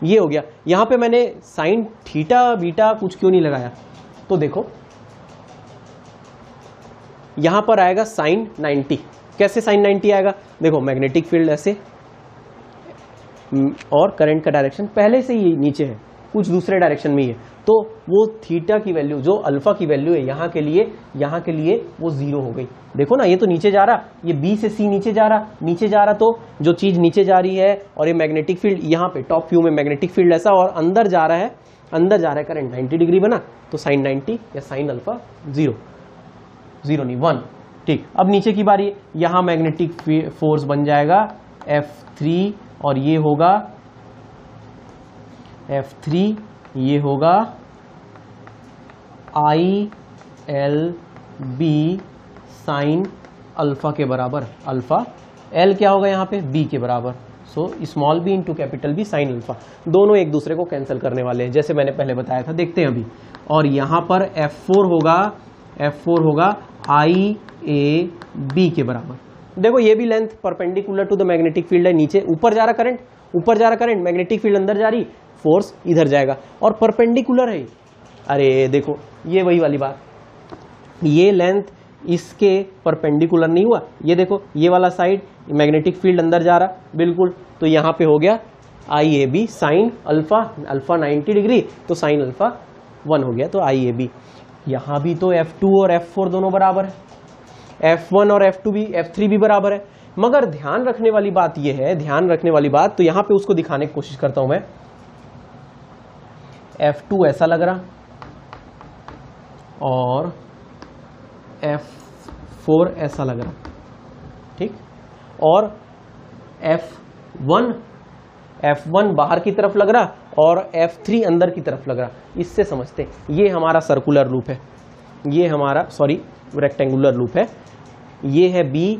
ये हो गया। यहां पे मैंने साइन थीटा बीटा कुछ क्यों नहीं लगाया? तो देखो यहां पर आएगा साइन 90। कैसे साइन 90 आएगा? देखो मैग्नेटिक फील्ड ऐसे, और करंट का डायरेक्शन पहले से ही नीचे है, कुछ दूसरे डायरेक्शन में ही है, तो वो थीटा की वैल्यू जो अल्फा की वैल्यू है यहाँ के लिए वो 0 हो गई। देखो ना, ये तो नीचे जा रहा, ये B से C नीचे जा रहा, तो जो चीज नीचे जा रही है, और ये मैग्नेटिक फील्ड यहाँ पे टॉप व्यू में मैग्नेटिक फील्ड ऐसा, और अंदर जा रहा है करंट 90 डिग्री बना, तो साइन 90 या साइन अल्फा 0 नहीं 1। ठीक, अब नीचे की बारी, यहां मैग्नेटिक फोर्स बन जाएगा F3, और ये होगा F3, ये होगा ILB साइन अल्फा के बराबर। अल्फा L क्या होगा यहाँ पे? B के बराबर। So small b into capital B sine alpha, दोनों एक दूसरे को कैंसिल करने वाले हैं, जैसे मैंने पहले बताया था। देखते हैं अभी, और यहाँ पर F4 होगा IAB के बराबर। देखो ये भी length perpendicular to the magnetic field है, नीचे ऊपर जा रहा करंट, मैग्नेटिक फील्ड अंदर जा रही, फोर्स इधर जाएगा, और परपेंडिकुलर है। अरे देखो ये वही वाली बात, ये लेंथ इसके परपेंडिकुलर नहीं हुआ, ये देखो ये वाला साइड मैग्नेटिक फील्ड अंदर जा रहा बिल्कुल, तो यहाँ पे हो गया IAB साइन अल्फा 90 डिग्री, तो साइन अल्फा 1 हो गया, तो IAB। यहाँ भी तो F2 और F4 दोनों बराबर है, F1 और F3 भी बराबर है। मगर ध्यान रखने वाली बात यह है, ध्यान रखने वाली बात, तो यहां पे उसको दिखाने की कोशिश करता हूं मैं। F2 ऐसा लग रहा और F4 ऐसा लग रहा, ठीक। और F1 बाहर की तरफ लग रहा और F3 अंदर की तरफ लग रहा। इससे समझते ये हमारा सर्कुलर लूप है, ये हमारा रेक्टेंगुलर लूप है। ये है B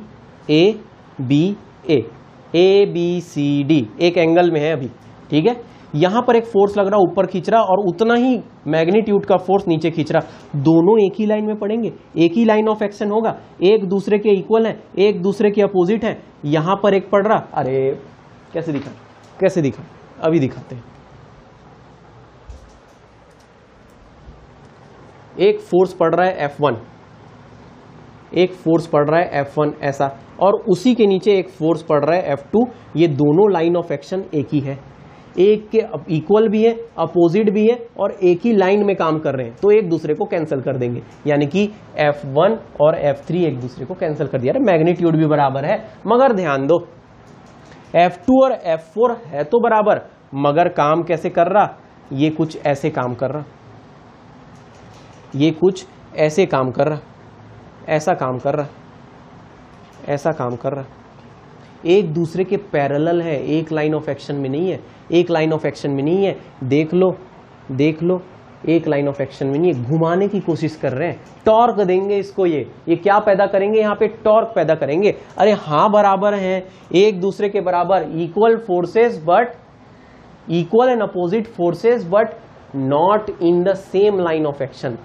A B A A B C D, एक एंगल में है अभी, ठीक है। यहां पर एक फोर्स लग रहा ऊपर खींच रहा और उतना ही मैग्नीट्यूड का फोर्स नीचे खींच रहा। दोनों एक ही लाइन में पड़ेंगे, एक ही लाइन ऑफ एक्शन होगा, एक दूसरे के इक्वल है, एक दूसरे के अपोजिट है। यहां पर एक पड़ रहा, अरे कैसे दिखा, कैसे दिखा, अभी दिखाते हैं। एक फोर्स पड़ रहा है F1, एक फोर्स पड़ रहा है F1 ऐसा, और उसी के नीचे एक फोर्स पड़ रहा है F2। ये दोनों लाइन ऑफ एक्शन एक ही है, एक के इक्वल भी है, अपोजिट भी है, और एक ही लाइन में काम कर रहे हैं, तो एक दूसरे को कैंसिल कर देंगे। यानी कि F1 और F3 एक दूसरे को कैंसिल कर दिया। मैग्नीट्यूड भी बराबर है, मगर ध्यान दो F2 और F4 है तो बराबर, मगर काम कैसे कर रहा, ये कुछ ऐसे काम कर रहा, ये कुछ ऐसे काम कर रहा, ऐसा काम कर रहा, ऐसा काम कर रहा। एक दूसरे के पैरेलल है, एक लाइन ऑफ एक्शन में नहीं है, एक लाइन ऑफ एक्शन में नहीं है। देख लो, देख लो, एक लाइन ऑफ एक्शन में नहीं है, घुमाने की कोशिश कर रहे हैं। टॉर्क देंगे इसको, ये क्या पैदा करेंगे, यहाँ पे टॉर्क पैदा करेंगे। अरे हाँ बराबर हैं, एक दूसरे के बराबर, equal forces but equal and opposite forces but not in the same line of action.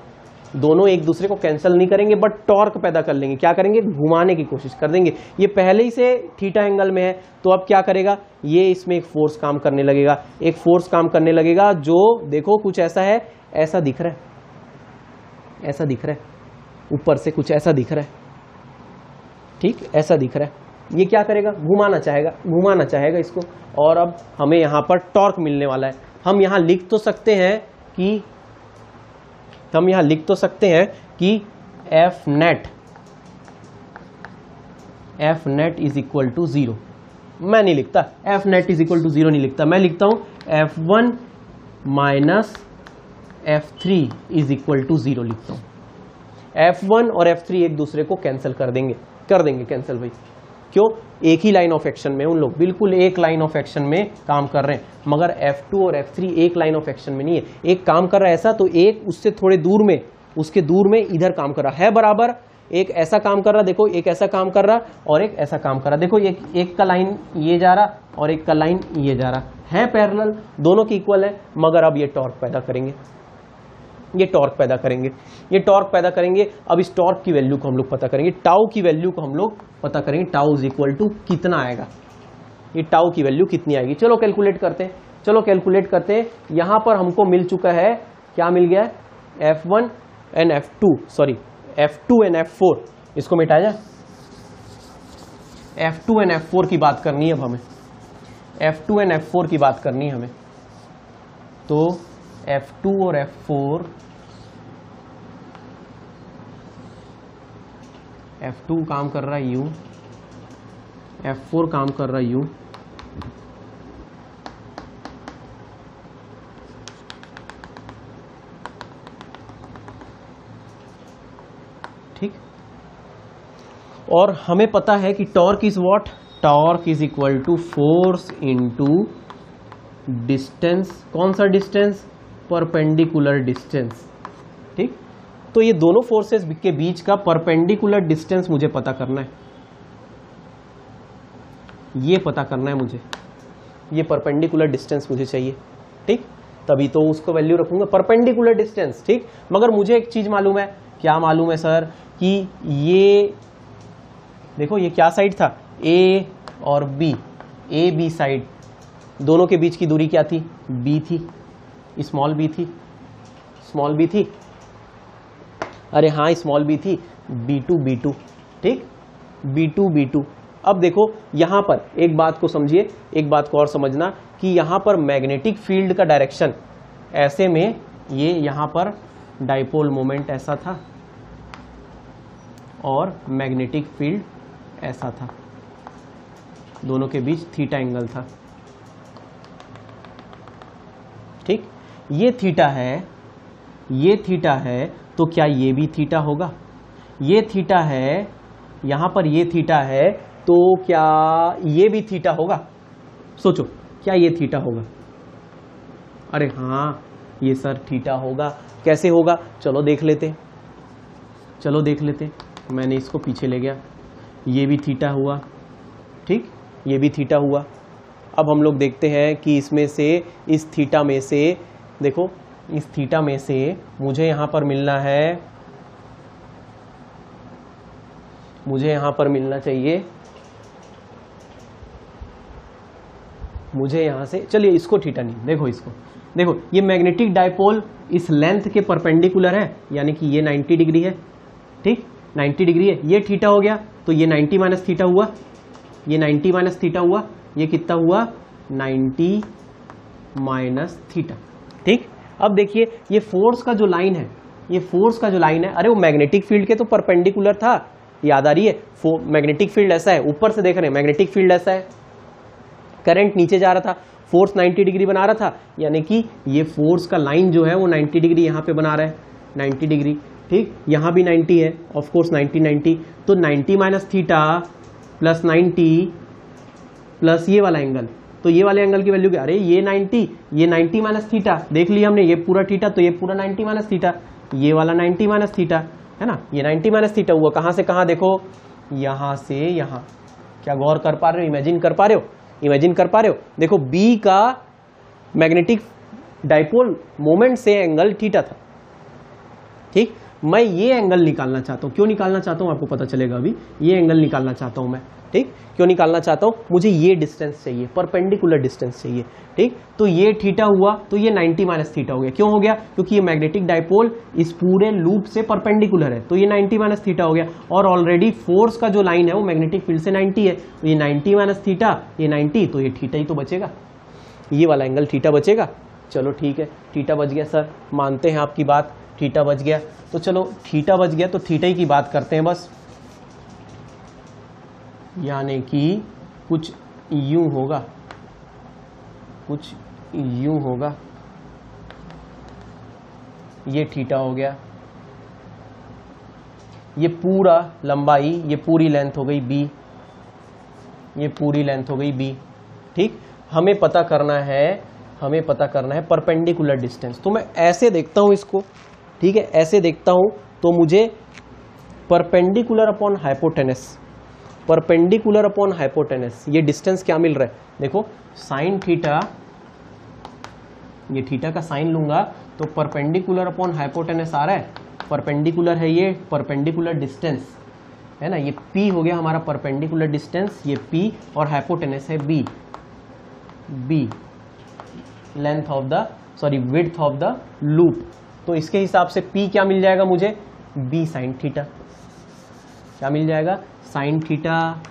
दोनों एक दूसरे को कैंसिल नहीं करेंगे बट टॉर्क पैदा कर लेंगे। क्या करेंगे, घुमाने की कोशिश कर देंगे। ये पहले ही से थीटा एंगल में है, तो अब क्या करेगा, ये इसमें एक फोर्स काम करने लगेगा, एक फोर्स काम करने लगेगा जो देखो कुछ ऐसा है, ऐसा दिख रहा है, ऐसा दिख रहा है, ऊपर से कुछ ऐसा दिख रहा है, ठीक, ऐसा दिख रहा है। ये क्या करेगा, घुमाना चाहेगा, घुमाना चाहेगा इसको, और अब हमें यहां पर टॉर्क मिलने वाला है। हम यहां लिख तो सकते हैं कि F net is equal to 0। मैं नहीं लिखता F net is equal to 0, नहीं लिखता, मैं लिखता हूं F1 minus F3 is equal to 0 लिखता हूं। F1 और F3 एक दूसरे को कैंसिल कर देंगे कैंसिल भाई। क्यों, एक ही लाइन ऑफ एक्शन में, उन लोग बिल्कुल एक लाइन ऑफ एक्शन में काम कर रहे हैं, मगर F2 और F3 एक लाइन ऑफ एक्शन में नहीं है। एक काम कर रहा है ऐसा, तो एक उससे थोड़े दूर में, उसके दूर में इधर काम कर रहा है बराबर। एक ऐसा काम कर रहा, देखो एक ऐसा काम कर रहा और एक ऐसा काम कर रहा। देखो एक का लाइन ये जा रहा और एक का लाइन ये जा रहा है, पैरेलल, दोनों की इक्वल है, मगर अब ये टॉर्क पैदा करेंगे, ये टॉर्क पैदा करेंगे, ये टॉर्क पैदा करेंगे। अब इस टॉर्क की वैल्यू को हम लोग पता करेंगे, टाउ की वैल्यू को हम लोग पता करेंगे। टाउ इज इक्वल टू कितना आएगा, ये टाउ की वैल्यू कितनी आएगी। चलो कैलकुलेट करते हैं, चलो कैलकुलेट करते हैं। यहां पर हमको मिल चुका है, क्या मिल गया है, F1 and F2, sorry F2 and F4, इसको मिटाया जाए। F2 एंड F4 की बात करनी है अब हमें, F2 एंड F4 की बात करनी है हमें। तो F2 और F4, F2 काम कर रहा है U, F4 काम कर रहा है U। ठीक, और हमें पता है कि torque is what, torque is equal to force into distance. कौन सा डिस्टेंस, परपेंडिकुलर डिस्टेंस। ठीक, तो ये दोनों फोर्सेस के बीच का परपेंडिकुलर डिस्टेंस मुझे पता करना है, ये पता करना है मुझे, ये परपेंडिकुलर डिस्टेंस मुझे चाहिए। ठीक, तभी तो उसको वैल्यू रखूंगा, परपेंडिकुलर डिस्टेंस। ठीक, मगर मुझे एक चीज मालूम है, क्या मालूम है सर, कि ये देखो ये क्या साइड था, ए और बी, ए बी साइड, दोनों के बीच की दूरी क्या थी, बी थी, स्मॉल बी थी, स्मॉल बी थी, अरे हाँ स्मॉल बी थी, B2 B2। ठीक, B2 B2। अब देखो यहां पर एक बात को समझिए, एक बात को और समझना कि यहां पर मैग्नेटिक फील्ड का डायरेक्शन ऐसे में, ये यहां पर डाइपोल मोमेंट ऐसा था और मैग्नेटिक फील्ड ऐसा था। दोनों के बीच थीटा एंगल था। ठीक, ये थीटा है, ये थीटा है, तो क्या ये भी थीटा होगा? ये थीटा है, यहां पर ये थीटा है, तो क्या ये भी थीटा होगा? सोचो, क्या ये थीटा होगा? अरे हाँ, ये सर थीटा होगा। कैसे होगा? चलो देख लेते, चलो देख लेते। मैंने इसको पीछे ले गया, ये भी थीटा हुआ, ठीक, ये भी थीटा हुआ। अब हम लोग देखते हैं कि इसमें से, इस थीटा में से, देखो इस थीटा में से मुझे यहां पर मिलना है, मुझे यहां पर मिलना चाहिए, मुझे यहां से, चलिए इसको थीटा नहीं, देखो इसको, देखो ये मैग्नेटिक डायपोल इस लेंथ के परपेंडिकुलर है, यानी कि ये 90 डिग्री है, ठीक, 90 डिग्री है, ये थीटा हो गया, तो ये 90 माइनस थीटा हुआ, ये 90 माइनस थीटा हुआ, ये कितना हुआ? 90 माइनस थीटा। ठीक, अब देखिए ये फोर्स का जो लाइन है, ये फोर्स का जो लाइन है, अरे वो मैग्नेटिक फील्ड के तो परपेंडिकुलर था, याद आ रही है? मैग्नेटिक फील्ड ऐसा है, ऊपर से देख रहे हैं मैग्नेटिक फील्ड ऐसा है, करंट नीचे जा रहा था, फोर्स 90 डिग्री बना रहा था, यानी कि ये फोर्स का लाइन जो है वो 90 डिग्री यहाँ पे बना रहा है, 90 डिग्री। ठीक, यहाँ भी 90 है, ऑफ कोर्स 90 90, तो 90 माइनस थीटा प्लस 90 प्लस ये वाला एंगल, तो ये वाले एंगल की वैल्यू क्या? अरे ये 90 माइनस थीटा, देख लिया हमने, ये पूरा थीटा, तो ये पूरा 90 माइनस थीटा, ये वाला 90 माइनस थीटा, है ना, ये 90 माइनस थीटा हुआ। कहाँ से कहाँ? देखो यहाँ से यहाँ, क्या गौर कर पा रहे हो? इमेजिन कर पा रहे हो? इमेजिन कर पा रहे हो? देखो बी का मैग्नेटिक डाइपोल मोमेंट से एंगल थीटा था, ठीक, मैं ये एंगल निकालना चाहता हूं। क्यों निकालना चाहता हूं आपको पता चलेगा अभी। ये एंगल निकालना चाहता हूं मैं, ठीक, क्यों निकालना चाहता हूं? मुझे ये डिस्टेंस चाहिए, परपेंडिकुलर डिस्टेंस चाहिए, ठीक, तो ये थीटा हुआ, तो ये 90 माइनस थीटा हो गया। क्यों हो गया? क्योंकि ये मैग्नेटिक डाइपोल इस पूरे लूप से परपेंडिकुलर है, तो ये 90 माइनस थीटा हो गया, और ऑलरेडी फोर्स का जो लाइन है वो मैग्नेटिक फील्ड से 90 है, तो ये 90 माइनस थीटा, ये 90, तो ये थीटा ही तो बचेगा, ये वाला एंगल थीटा बचेगा। चलो ठीक है, थीटा बच गया सर, मानते हैं आपकी बात, थीटा बच गया, तो चलो थीटा बच गया तो थीटा ही की बात करते हैं बस, यानी कि कुछ यूं होगा, कुछ यूं होगा, ये थीटा हो गया, ये पूरा लंबाई, ये पूरी लेंथ हो गई बी, ये पूरी लेंथ हो गई बी, ठीक। हमें पता करना है, हमें पता करना है परपेंडिकुलर डिस्टेंस, तो मैं ऐसे देखता हूं इसको, ठीक है, ऐसे देखता हूं, तो मुझे perpendicular upon hypotenuse, perpendicular upon hypotenuse, ये डिस्टेंस क्या मिल रहा है? देखो साइन थीटा, ये थीटा का साइन लूंगा तो परपेंडिकुलर अपॉन हाइपोटेनस आ रहा है, परपेंडिकुलर है ये, परपेंडिकुलर डिस्टेंस है ना, ये P हो गया हमारा परपेंडिकुलर डिस्टेंस, ये P, और हाइपोटेनस है B, B length of the, sorry width of the loop, तो इसके हिसाब से P क्या मिल जाएगा मुझे? B साइन थीटा, क्या मिल जाएगा? Sine theta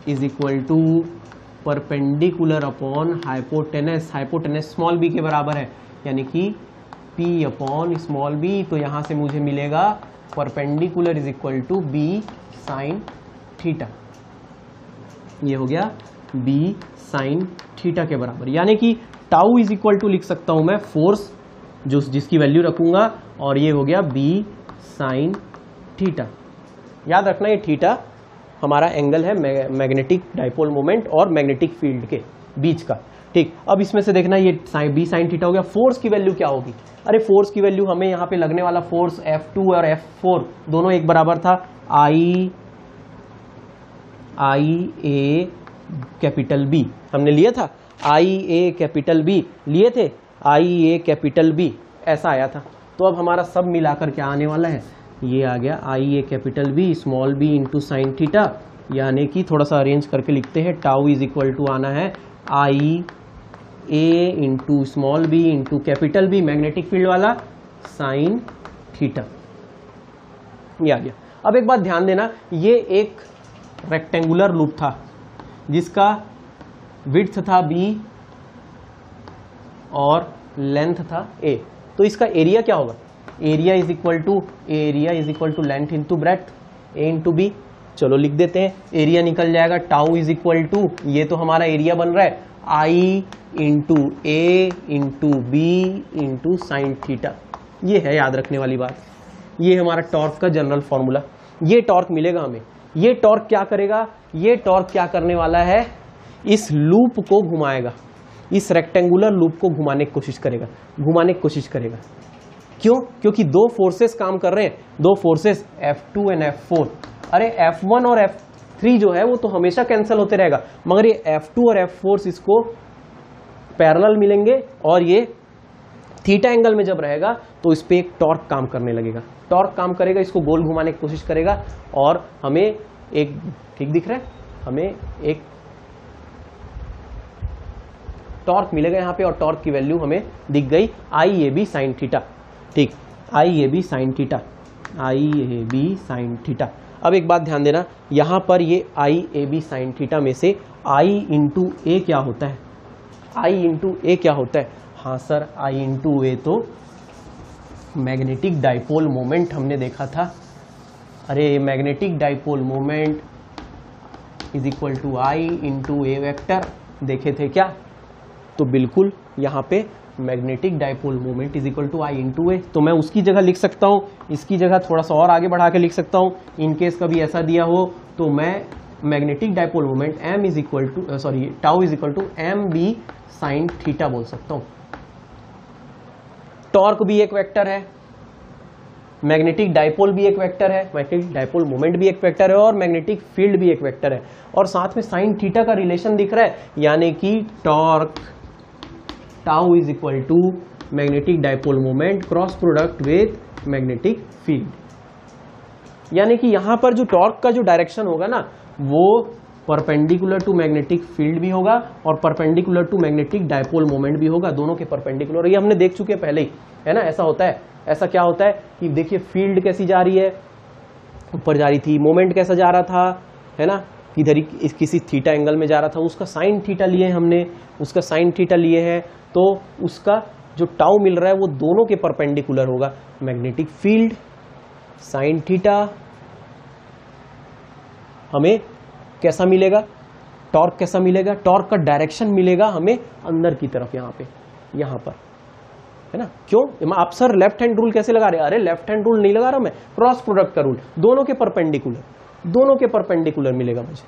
is equal to perpendicular upon hypotenuse, hypotenuse small b के बराबर है, यानी कि P अपॉन स्मॉल b, तो यहां से मुझे मिलेगा perpendicular is equal to B sine theta, ये हो गया B साइन थीटा के बराबर, यानी कि टाउ इज इक्वल टू लिख सकता हूं मैं फोर्स, जो जिसकी वैल्यू रखूंगा, और ये हो गया B साइन थीटा। याद रखना ये थीटा हमारा एंगल है मैग्नेटिक डाइपोल मोमेंट और मैग्नेटिक फील्ड के बीच का, ठीक। अब इसमें से देखना ये B साइन थीटा हो गया, फोर्स की वैल्यू क्या होगी? अरे फोर्स की वैल्यू हमें यहाँ पे लगने वाला फोर्स F2 और F4 दोनों एक बराबर था, I A कैपिटल B हमने लिया था, I A कैपिटल B लिए थे, I A कैपिटल B ऐसा आया था। तो अब हमारा सब मिलाकर क्या आने वाला है? ये आ गया I A capital B small b into sine theta, यानी कि थोड़ा सा अरेंज करके लिखते हैं, टाउ इज इक्वल टू आना है I A into small b into capital B magnetic field वाला साइन थीटा, ये आ गया। अब एक बात ध्यान देना, ये एक रेक्टेंगुलर लूप था जिसका विड्थ था B और लेंथ था A, तो इसका एरिया क्या होगा? Area is equal to length into breadth, A into B, चलो लिख देते हैं, एरिया निकल जाएगा टाउ इज इक्वल टू, ये तो हमारा एरिया बन रहा है I into A into B into sine theta. ये है याद रखने वाली बात, ये हमारा टॉर्क का जनरल फॉर्मूला। ये टॉर्क मिलेगा हमें, ये टॉर्क क्या करेगा, ये टॉर्क क्या करने वाला है, इस लूप को घुमाएगा, इस रेक्टेंगुलर लूप को घुमाने की कोशिश करेगा, घुमाने की कोशिश करेगा। क्यों? क्योंकि दो फोर्सेस काम कर रहे हैं, दो फोर्सेस F2 एंड F4। अरे F1 और F3 जो है वो तो हमेशा कैंसिल होते रहेगा, मगर ये F2 और F4 इसको पैरेलल मिलेंगे और ये थीटा एंगल में जब रहेगा तो इस पे एक टॉर्क काम करने लगेगा, टॉर्क काम करेगा, इसको गोल घुमाने की कोशिश करेगा और हमें एक, ठीक दिख रहा है, हमें एक टॉर्क मिलेगा यहाँ पे और टॉर्क की वैल्यू हमें दिख गई I A B sine theta. ठीक, I A B sine theta, I A B sine theta. अब एक बात ध्यान देना, यहाँ पर ये I A B sine theta में से आई इंटू ए क्या होता है, आई इंटू ए क्या होता है? हाँ सर, आई इंटू ए तो मैग्नेटिक डाइपोल मोमेंट हमने देखा था। अरे magnetic dipole moment is equal to I into A vector, देखे थे क्या? तो बिल्कुल यहाँ पे magnetic dipole moment is equal to I into A, तो मैं उसकी जगह लिख सकता हूँ, इसकी जगह थोड़ा सा और आगे बढ़ा के लिख सकता हूँ। इनकेस कभी ऐसा दिया हो तो मैं magnetic dipole moment m is equal to sorry tau is equal to M B sine theta बोल सकता हूँ। टॉर्क भी एक वेक्टर है, मैग्नेटिक डाइपोल भी एक वेक्टर है, मैग्नेटिक डाइपोल मोमेंट भी एक वेक्टर है और मैग्नेटिक फील्ड भी एक वेक्टर है, और साथ में साइन थीटा का रिलेशन दिख रहा है, यानी कि torque tau is equal to magnetic dipole moment cross product with magnetic field. यानी कि यहां पर जो टॉर्क का जो डायरेक्शन होगा ना वो परपेंडिकुलर टू मैग्नेटिक फील्ड भी होगा और perpendicular to magnetic dipole moment भी होगा, दोनों के परपेंडिकुलर। ये हमने देख चुके हैं पहले ही, है ना। ऐसा होता है, ऐसा क्या होता है कि देखिए फील्ड कैसी जा रही है, ऊपर जा रही थी, मोमेंट कैसा जा रहा था, है ना, किधर ही किसी थीटा एंगल में जा रहा था, उसका साइन थीटा लिए हमने, उसका साइन थीटा लिए हैं, तो उसका जो टाउ मिल रहा है वो दोनों के परपेंडिकुलर होगा। मैग्नेटिक फील्ड साइन थीटा हमें कैसा मिलेगा, टॉर्क कैसा मिलेगा, टॉर्क का डायरेक्शन मिलेगा हमें अंदर की तरफ, यहाँ पे, यहाँ पर, है ना। क्यों आप सर लेफ्ट हैंड रूल कैसे लगा रहे हैं? अरे लेफ्ट हैंड रूल नहीं लगा रहा मैं, क्रॉस प्रोडक्ट का रूल, दोनों के परपेंडिकुलर, दोनों के परपेंडिकुलर मिलेगा मुझे,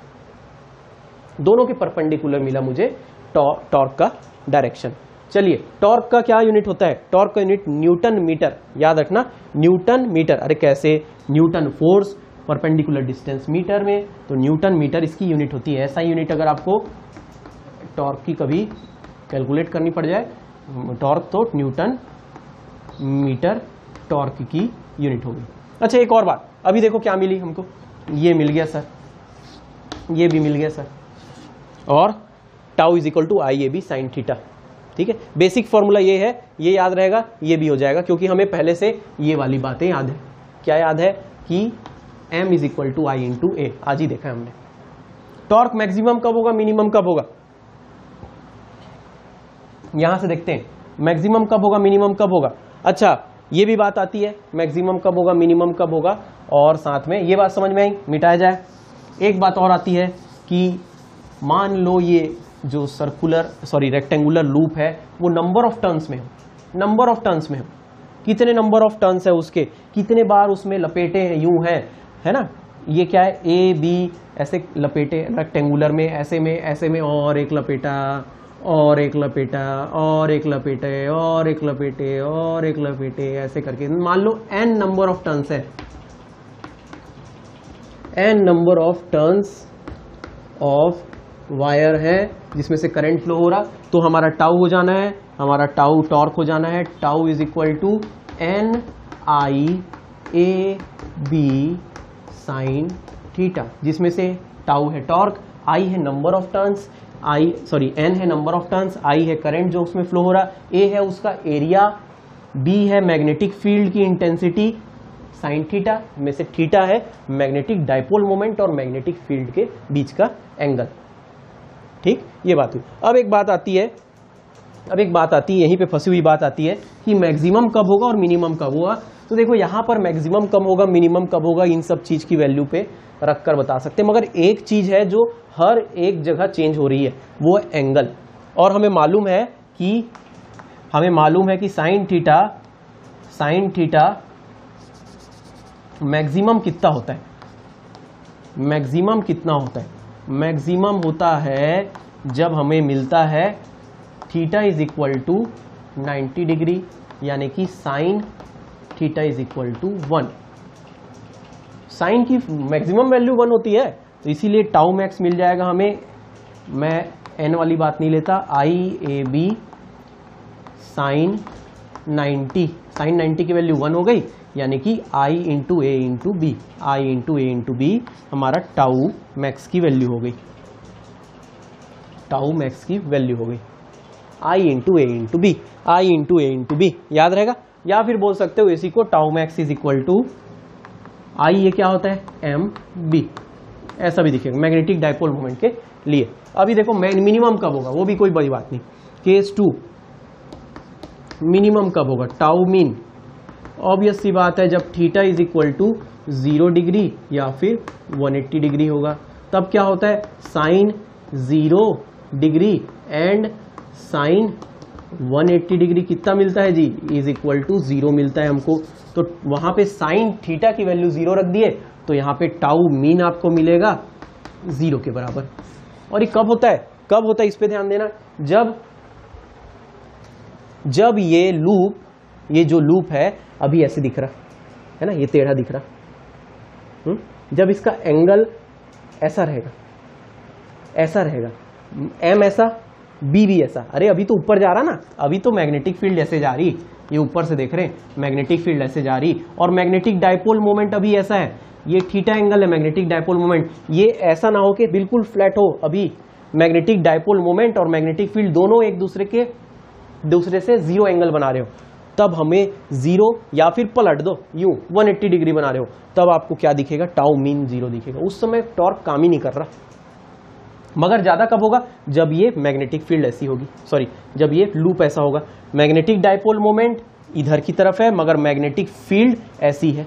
दोनों के परपेंडिकुलर मिला मुझे टॉर्क का डायरेक्शन। चलिए टॉर्क का क्या यूनिट होता है? टॉर्क का यूनिट न्यूटन मीटर, याद रखना न्यूटन मीटर। अरे कैसे? Newton force perpendicular distance metre में, तो न्यूटन मीटर इसकी यूनिट होती है। ऐसा यूनिट अगर आपको टॉर्क की कभी कैलकुलेट करनी पड़ जाए, टॉर्क तो न्यूटन मीटर टॉर्क की यूनिट होगी। अच्छा एक और बात, अभी देखो क्या मिली हमको, ये मिल गया सर, ये भी मिल गया सर, और tau is equal to I A B sine theta. ठीक है, बेसिक फॉर्मूला ये है, ये याद रहेगा, ये भी हो जाएगा, क्योंकि हमें पहले से ये वाली बातें याद है। क्या याद है? कि m is equal to I into A, आज ही देखा है हमने। टॉर्क मैक्सिमम कब होगा, मिनिमम कब होगा? यहां से देखते हैं, मैक्सिमम कब होगा, मिनिमम कब होगा। अच्छा ये भी बात आती है, मैक्सिमम कब होगा, मिनिमम कब होगा, और साथ में ये बात समझ में आई, मिटाया जाए। एक बात और आती है कि मान लो ये जो रेक्टेंगुलर लूप है वो नंबर ऑफ टर्न्स में हो, नंबर ऑफ टर्न्स में हो, कितने नंबर ऑफ टर्न्स है उसके, कितने बार उसमें लपेटे हैं, यूं है ना। ये क्या है, ए बी ऐसे लपेटे रेक्टेंगुलर में, ऐसे में और एक लपेटा, और एक लपेटा, और एक लपेटे, और एक लपेटे, और एक लपेटे, ऐसे करके मान लो n नंबर ऑफ टर्न्स है, n number of turns of wire है जिसमें से करंट फ्लो हो रहा, तो हमारा टाउ हो जाना है, हमारा टाउ टॉर्क हो जाना है, tau is equal to N I A B sine theta, जिसमें से टाउ है टॉर्क, आई है नंबर ऑफ टर्न्स, एन है नंबर ऑफ टर्न्स, आई है करंट जो उसमें फ्लो हो रहा, ए है उसका एरिया, बी है मैग्नेटिक फील्ड की इंटेंसिटी साइन थीटा में से थीटा है मैग्नेटिक डाइपोल मोमेंट और मैग्नेटिक फील्ड के बीच का एंगल। ठीक, ये बात हुई। अब एक बात आती है अब एक बात आती है, यहीं पे फंसी हुई बात आती है कि मैक्सिमम कब होगा और मिनिमम कब होगा। तो देखो यहाँ पर मैक्सिमम कब होगा, मिनिमम कब होगा, इन सब चीज की वैल्यू पे रख कर बता सकते हैं। मगर एक चीज है जो हर एक जगह चेंज हो रही है, वो है एंगल। और हमें मालूम है कि साइन थीटा मैक्सिमम कितना होता है, मैक्सिमम कितना होता है, मैक्सिमम होता है जब हमें मिलता है theta is equal to 90 degree, यानी कि sine theta is equal to 1। Sine की मैक्सिमम वैल्यू 1 होती है, तो इसीलिए टाउ मैक्स मिल जाएगा हमें। मैं एन वाली बात नहीं लेता, IAB साइन 90 की वैल्यू 1 हो गई, यानी कि I into A into B हमारा टाउ मैक्स की वैल्यू हो गई, टाउ मैक्स की वैल्यू हो गई I into A into B, याद रहेगा। या फिर बोल सकते हो इसी को tau max is equal to I, ये क्या होता है MB, ऐसा भी दिखेगा मैग्नेटिक डाइपोल मोमेंट के लिए। अभी देखो मिनिमम कब होगा, वो भी कोई बड़ी बात नहीं। केस 2 मिनिमम कब होगा, टाउ मीन ऑब्वियस सी बात है जब theta is equal to 0 degree या फिर 180 डिग्री होगा। तब क्या होता है, sine 0 degree and sine 180 degree कितना मिलता है जी, इज इक्वल टू 0 मिलता है हमको। तो वहां पे साइन थीटा की वैल्यू 0 रख दिए, तो यहाँ पे टाउ मीन आपको मिलेगा 0 के बराबर। और ये कब होता है, इस पे ध्यान देना, जब ये जो लूप है अभी ऐसे दिख रहा है ना, ये टेढ़ा दिख रहा, जब इसका एंगल ऐसा रहेगा, M ऐसा, B भी ऐसा। अरे अभी तो ऊपर जा रहा ना, अभी तो मैग्नेटिक फील्ड ऐसे जा रही, ये ऊपर से देख रहे हैं मैग्नेटिक फील्ड ऐसे जा रही, और मैग्नेटिक डाइपोल मोमेंट अभी ऐसा है, ये थीटा एंगल है मैग्नेटिक डाइपोल मोमेंट। ये ऐसा ना हो कि बिल्कुल फ्लैट हो, अभी मैग्नेटिक डाइपोल मोमेंट और मैग्नेटिक फील्ड दोनों एक दूसरे से 0 एंगल बना रहे हो। तब हमें 0 या फिर पलट दो यूं 180 डिग्री बना रहे हो, तब आपको क्या दिखेगा, टाउ मीन 0 दिखेगा। उस समय टॉर्क काम ही नहीं कर रहा। मगर ज्यादा कब होगा, जब ये मैग्नेटिक फील्ड ऐसी होगी, सॉरी जब ये लूप ऐसा होगा, मैग्नेटिक डाइपोल मोमेंट इधर की तरफ है मगर मैग्नेटिक फील्ड ऐसी है।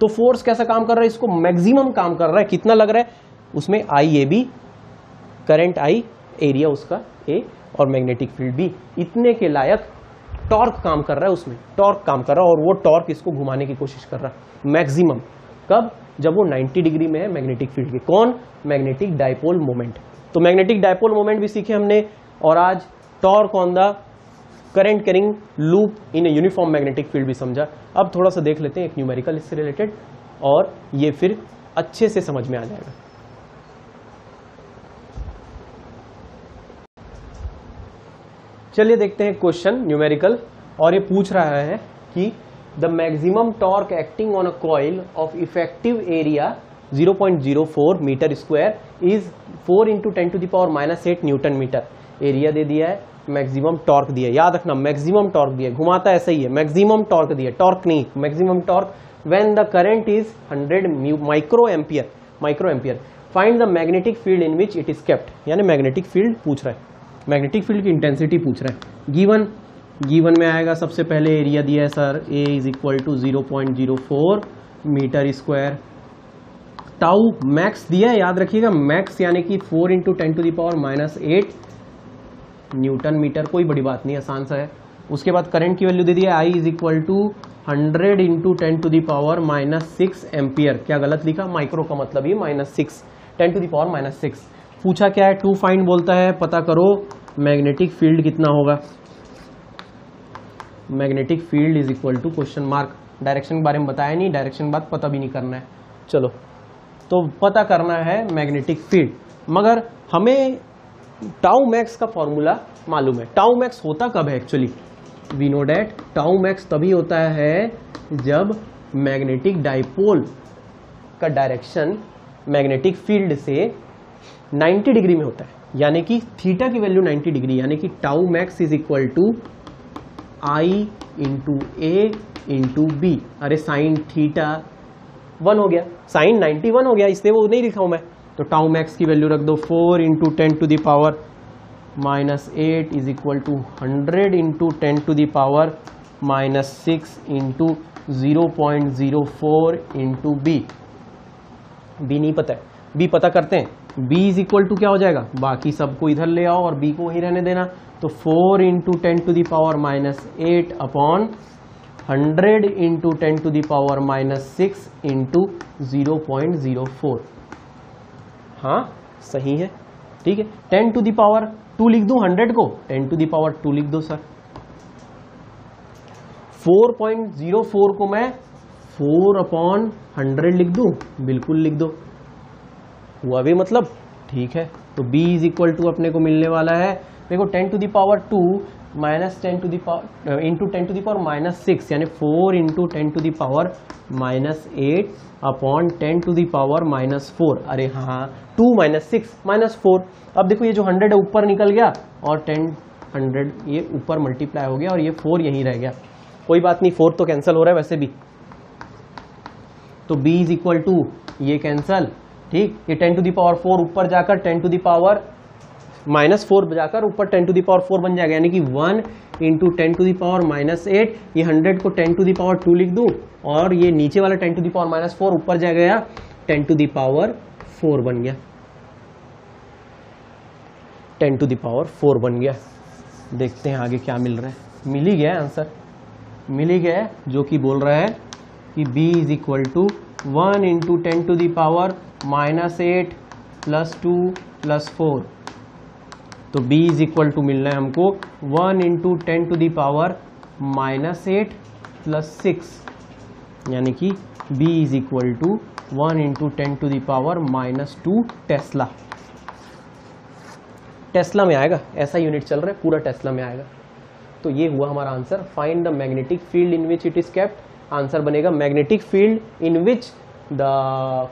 तो फोर्स कैसा काम कर रहा है, इसको मैक्सिमम काम कर रहा है। कितना लग रहा है उसमें, IAB करंट I, एरिया उसका A और मैग्नेटिक फील्ड B, इतने के लायक टॉर्क काम कर रहा है, उसमें टॉर्क काम कर रहा है, और वो टॉर्क इसको घुमाने की कोशिश कर रहा है मैक्सिमम। कब, जब वो 90 डिग्री में है मैग्नेटिक फील्ड के। कौन, मैग्नेटिक डाइपोल मोमेंट। तो मैग्नेटिक डाइपोल मोमेंट भी सीखे हमने, और आज torque on the current carrying loop in a uniform magnetic field भी समझा। अब थोड़ा सा देख लेते हैं एक न्यूमेरिकल इससे रिलेटेड, और ये फिर अच्छे से समझ में आ जाएगा। चलिए देखते हैं क्वेश्चन न्यूमेरिकल, और ये पूछ रहा है कि the maximum torque acting on a coil of effective area 0.04 metre square is 4 × 10⁻⁻8 newton metre. Area दे दिया है, मैक्सिमम टॉर्क दिया है, याद रखना मैक्सिमम टॉर्क दिया है, घुमाता ऐसा ही है, मैक्सिमम टॉर्क दिया है, टॉर्क नहीं, maximum torque. When the current is 100 micro ampere, find the magnetic field in which it is kept. यानी मैग्नेटिक फील्ड पूछ रहा है, मैग्नेटिक फील्ड की इंटेंसिटी पूछ रहा है। गिवन में आएगा सबसे पहले एरिया दिया है sir, A is equal to 0.04 metre square. Tau max दिया है, याद रखिएगा मैक्स यानी कि 4 × 10⁻⁸ न्यूटन मीटर, कोई बड़ी बात नहीं, आसान सा है। उसके बाद करंट की वैल्यू दे दिया I is equal to 100 × 10⁻⁻6 ampere. क्या गलत लिखा, माइक्रो का मतलब ये -6, 10⁻⁻6। पूछा क्या है, टू फाइंड बोलता है, पता करो मैग्नेटिक फील्ड कितना होगा। Magnetic field is equal to question mark. Direction के बारे में बताया नहीं, डायरेक्शन के बाद पता भी नहीं करना है। चलो तो पता करना है मैग्नेटिक फील्ड, मगर हमें टाउ मैक्स का फॉर्मूला मालूम है। टाउ मैक्स होता कब है actually, we know that tau max तभी होता है जब मैग्नेटिक डाइपोल का डायरेक्शन मैग्नेटिक फील्ड से 90 डिग्री में होता है, यानी कि थीटा की वैल्यू 90 डिग्री, यानी कि tau max is equal to I into A into B। अरे साइन थीटा 1 हो गया, साइन 91 हो गया, इसलिए वो नहीं लिखा हूं मैं। तो टाउ मैक्स की वैल्यू रख दो 4 × 10⁻⁻⁸ -8 is equal to 100 into 10 to the power -6 into 0.04 into B नहीं पता है, बी पता करते हैं। b इज इक्वल टू क्या हो जाएगा, बाकी सबको इधर ले आओ और b को वहीं रहने देना, तो 4 into 10 to the power -8 upon 100 into 10 to the power -6 into 0.04। हाँ सही है, ठीक है। 10 टू द पावर 2 लिख दूं, 100 को 10 टू द पावर 2 लिख दो सर। 4.04 को मैं 4 अपॉन 100 लिख दूं, बिल्कुल लिख दो, हुआ भी मतलब, ठीक है। तो b इज इक्वल टू अपने को मिलने वाला है, देखो 10 to the power 2 minus 10 to the power into 10 to the power -6 यानी 4 into 10 to the power -8 upon 10 to the power -4। अरे हाँ 2 - 6 -4। अब देखो ये जो 100 है ऊपर निकल गया और 100 ये ऊपर मल्टीप्लाई हो गया और ये 4 यहीं रह गया, कोई बात नहीं, 4 तो कैंसिल हो रहा है वैसे भी, तो b इज इक्वल टू ये कैंसल, ठीक। ये 10 टू द पावर 4 ऊपर जाकर 10 टू द पावर -4 जाकर ऊपर 10 टू द पावर 4 बन जाएगा, यानी कि 1 इंटू 10 टू द पावर -8, ये 100 को 10 टू द पावर 2 लिख दूं और ये नीचे वाला 10 टू द पावर -4 ऊपर जा गया 10 टू द पावर 4 बन गया, 10 टू द पावर 4 बन गया। देखते हैं आगे क्या मिल रहा है, मिल ही गया आंसर, मिल ही गया, जो कि बोल रहा है कि b is equal to 1 into 10 to the power -8 plus 2 plus 4, तो b इज इक्वल टू मिल रहा है हमको 1 into 10 to the power -8 plus 6, यानी कि b is equal to 1 into 10 to the power -2 tesla. Tesla में आएगा, ऐसा यूनिट चल रहा है, पूरा टेस्ला में आएगा। तो ये हुआ हमारा answer, find the magnetic field in which it is kept. Answer बनेगा magnetic field in which the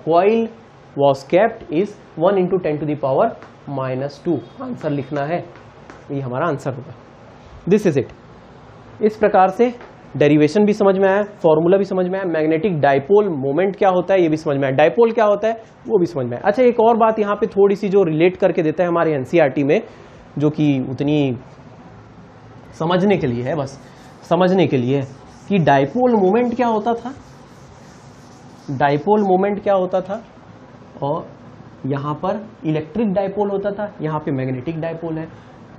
coil was kept is 1 into 10 to the power -2। Answer लिखना है, ये हमारा आंसर होगा। This is it. इस प्रकार से डेरिवेशन भी समझ में आया, फॉर्मूला भी समझ में आया, मैग्नेटिक डाइपोल मोमेंट क्या होता है ये भी समझ में आया, डाइपोल क्या होता है वो भी समझ में आया। अच्छा एक और बात यहाँ पे थोड़ी सी जो रिलेट करके देता है हमारे एनसीईआरटी में, जो कि उतनी समझने के लिए है, बस समझने के लिए कि डाइपोल मोमेंट क्या होता था, डाइपोल मोमेंट क्या होता था, और यहाँ पर इलेक्ट्रिक डाइपोल होता था, यहाँ पे मैग्नेटिक डाइपोल है।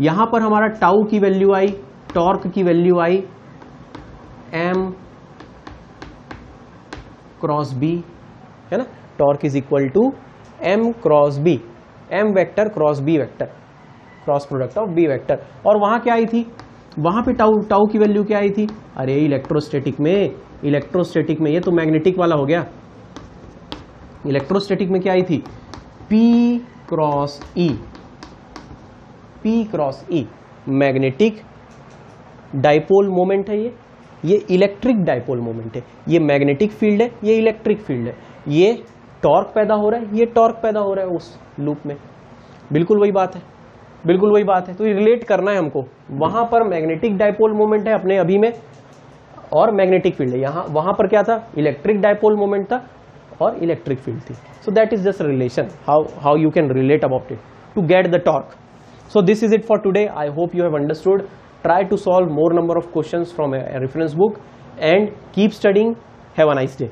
यहाँ पर हमारा टाउ की वैल्यू आई, टॉर्क की वैल्यू आई m क्रॉस b, है ना, torque is equal to m cross b, m vector cross b vector, cross product of b vector. और वहां क्या आई थी, वहां पे टाउ की वैल्यू क्या आई थी, अरे इलेक्ट्रोस्टैटिक में ये तो मैग्नेटिक वाला हो गया, इलेक्ट्रोस्टैटिक में क्या आई थी, p cross e, magnetic dipole moment है ये इलेक्ट्रिक डाइपोल मोमेंट है, ये मैग्नेटिक फील्ड है, ये इलेक्ट्रिक फील्ड है, ये टॉर्क पैदा हो रहा है, ये टॉर्क पैदा हो रहा है उस लूप में, बिल्कुल वही बात है, बिल्कुल वही बात है। तो ये रिलेट करना है हमको, वहां पर मैग्नेटिक डाइपोल मोमेंट है अपने अभी में और मैग्नेटिक फील्ड है, यहाँ वहां पर क्या था, इलेक्ट्रिक डाइपोल मोमेंट था और इलेक्ट्रिक फील्ड थी। So that is just relation, how you can relate about it to get the torque. So this is it for today. I hope you have understood. Try to solve more number of questions from a reference book and keep studying. Have a nice day.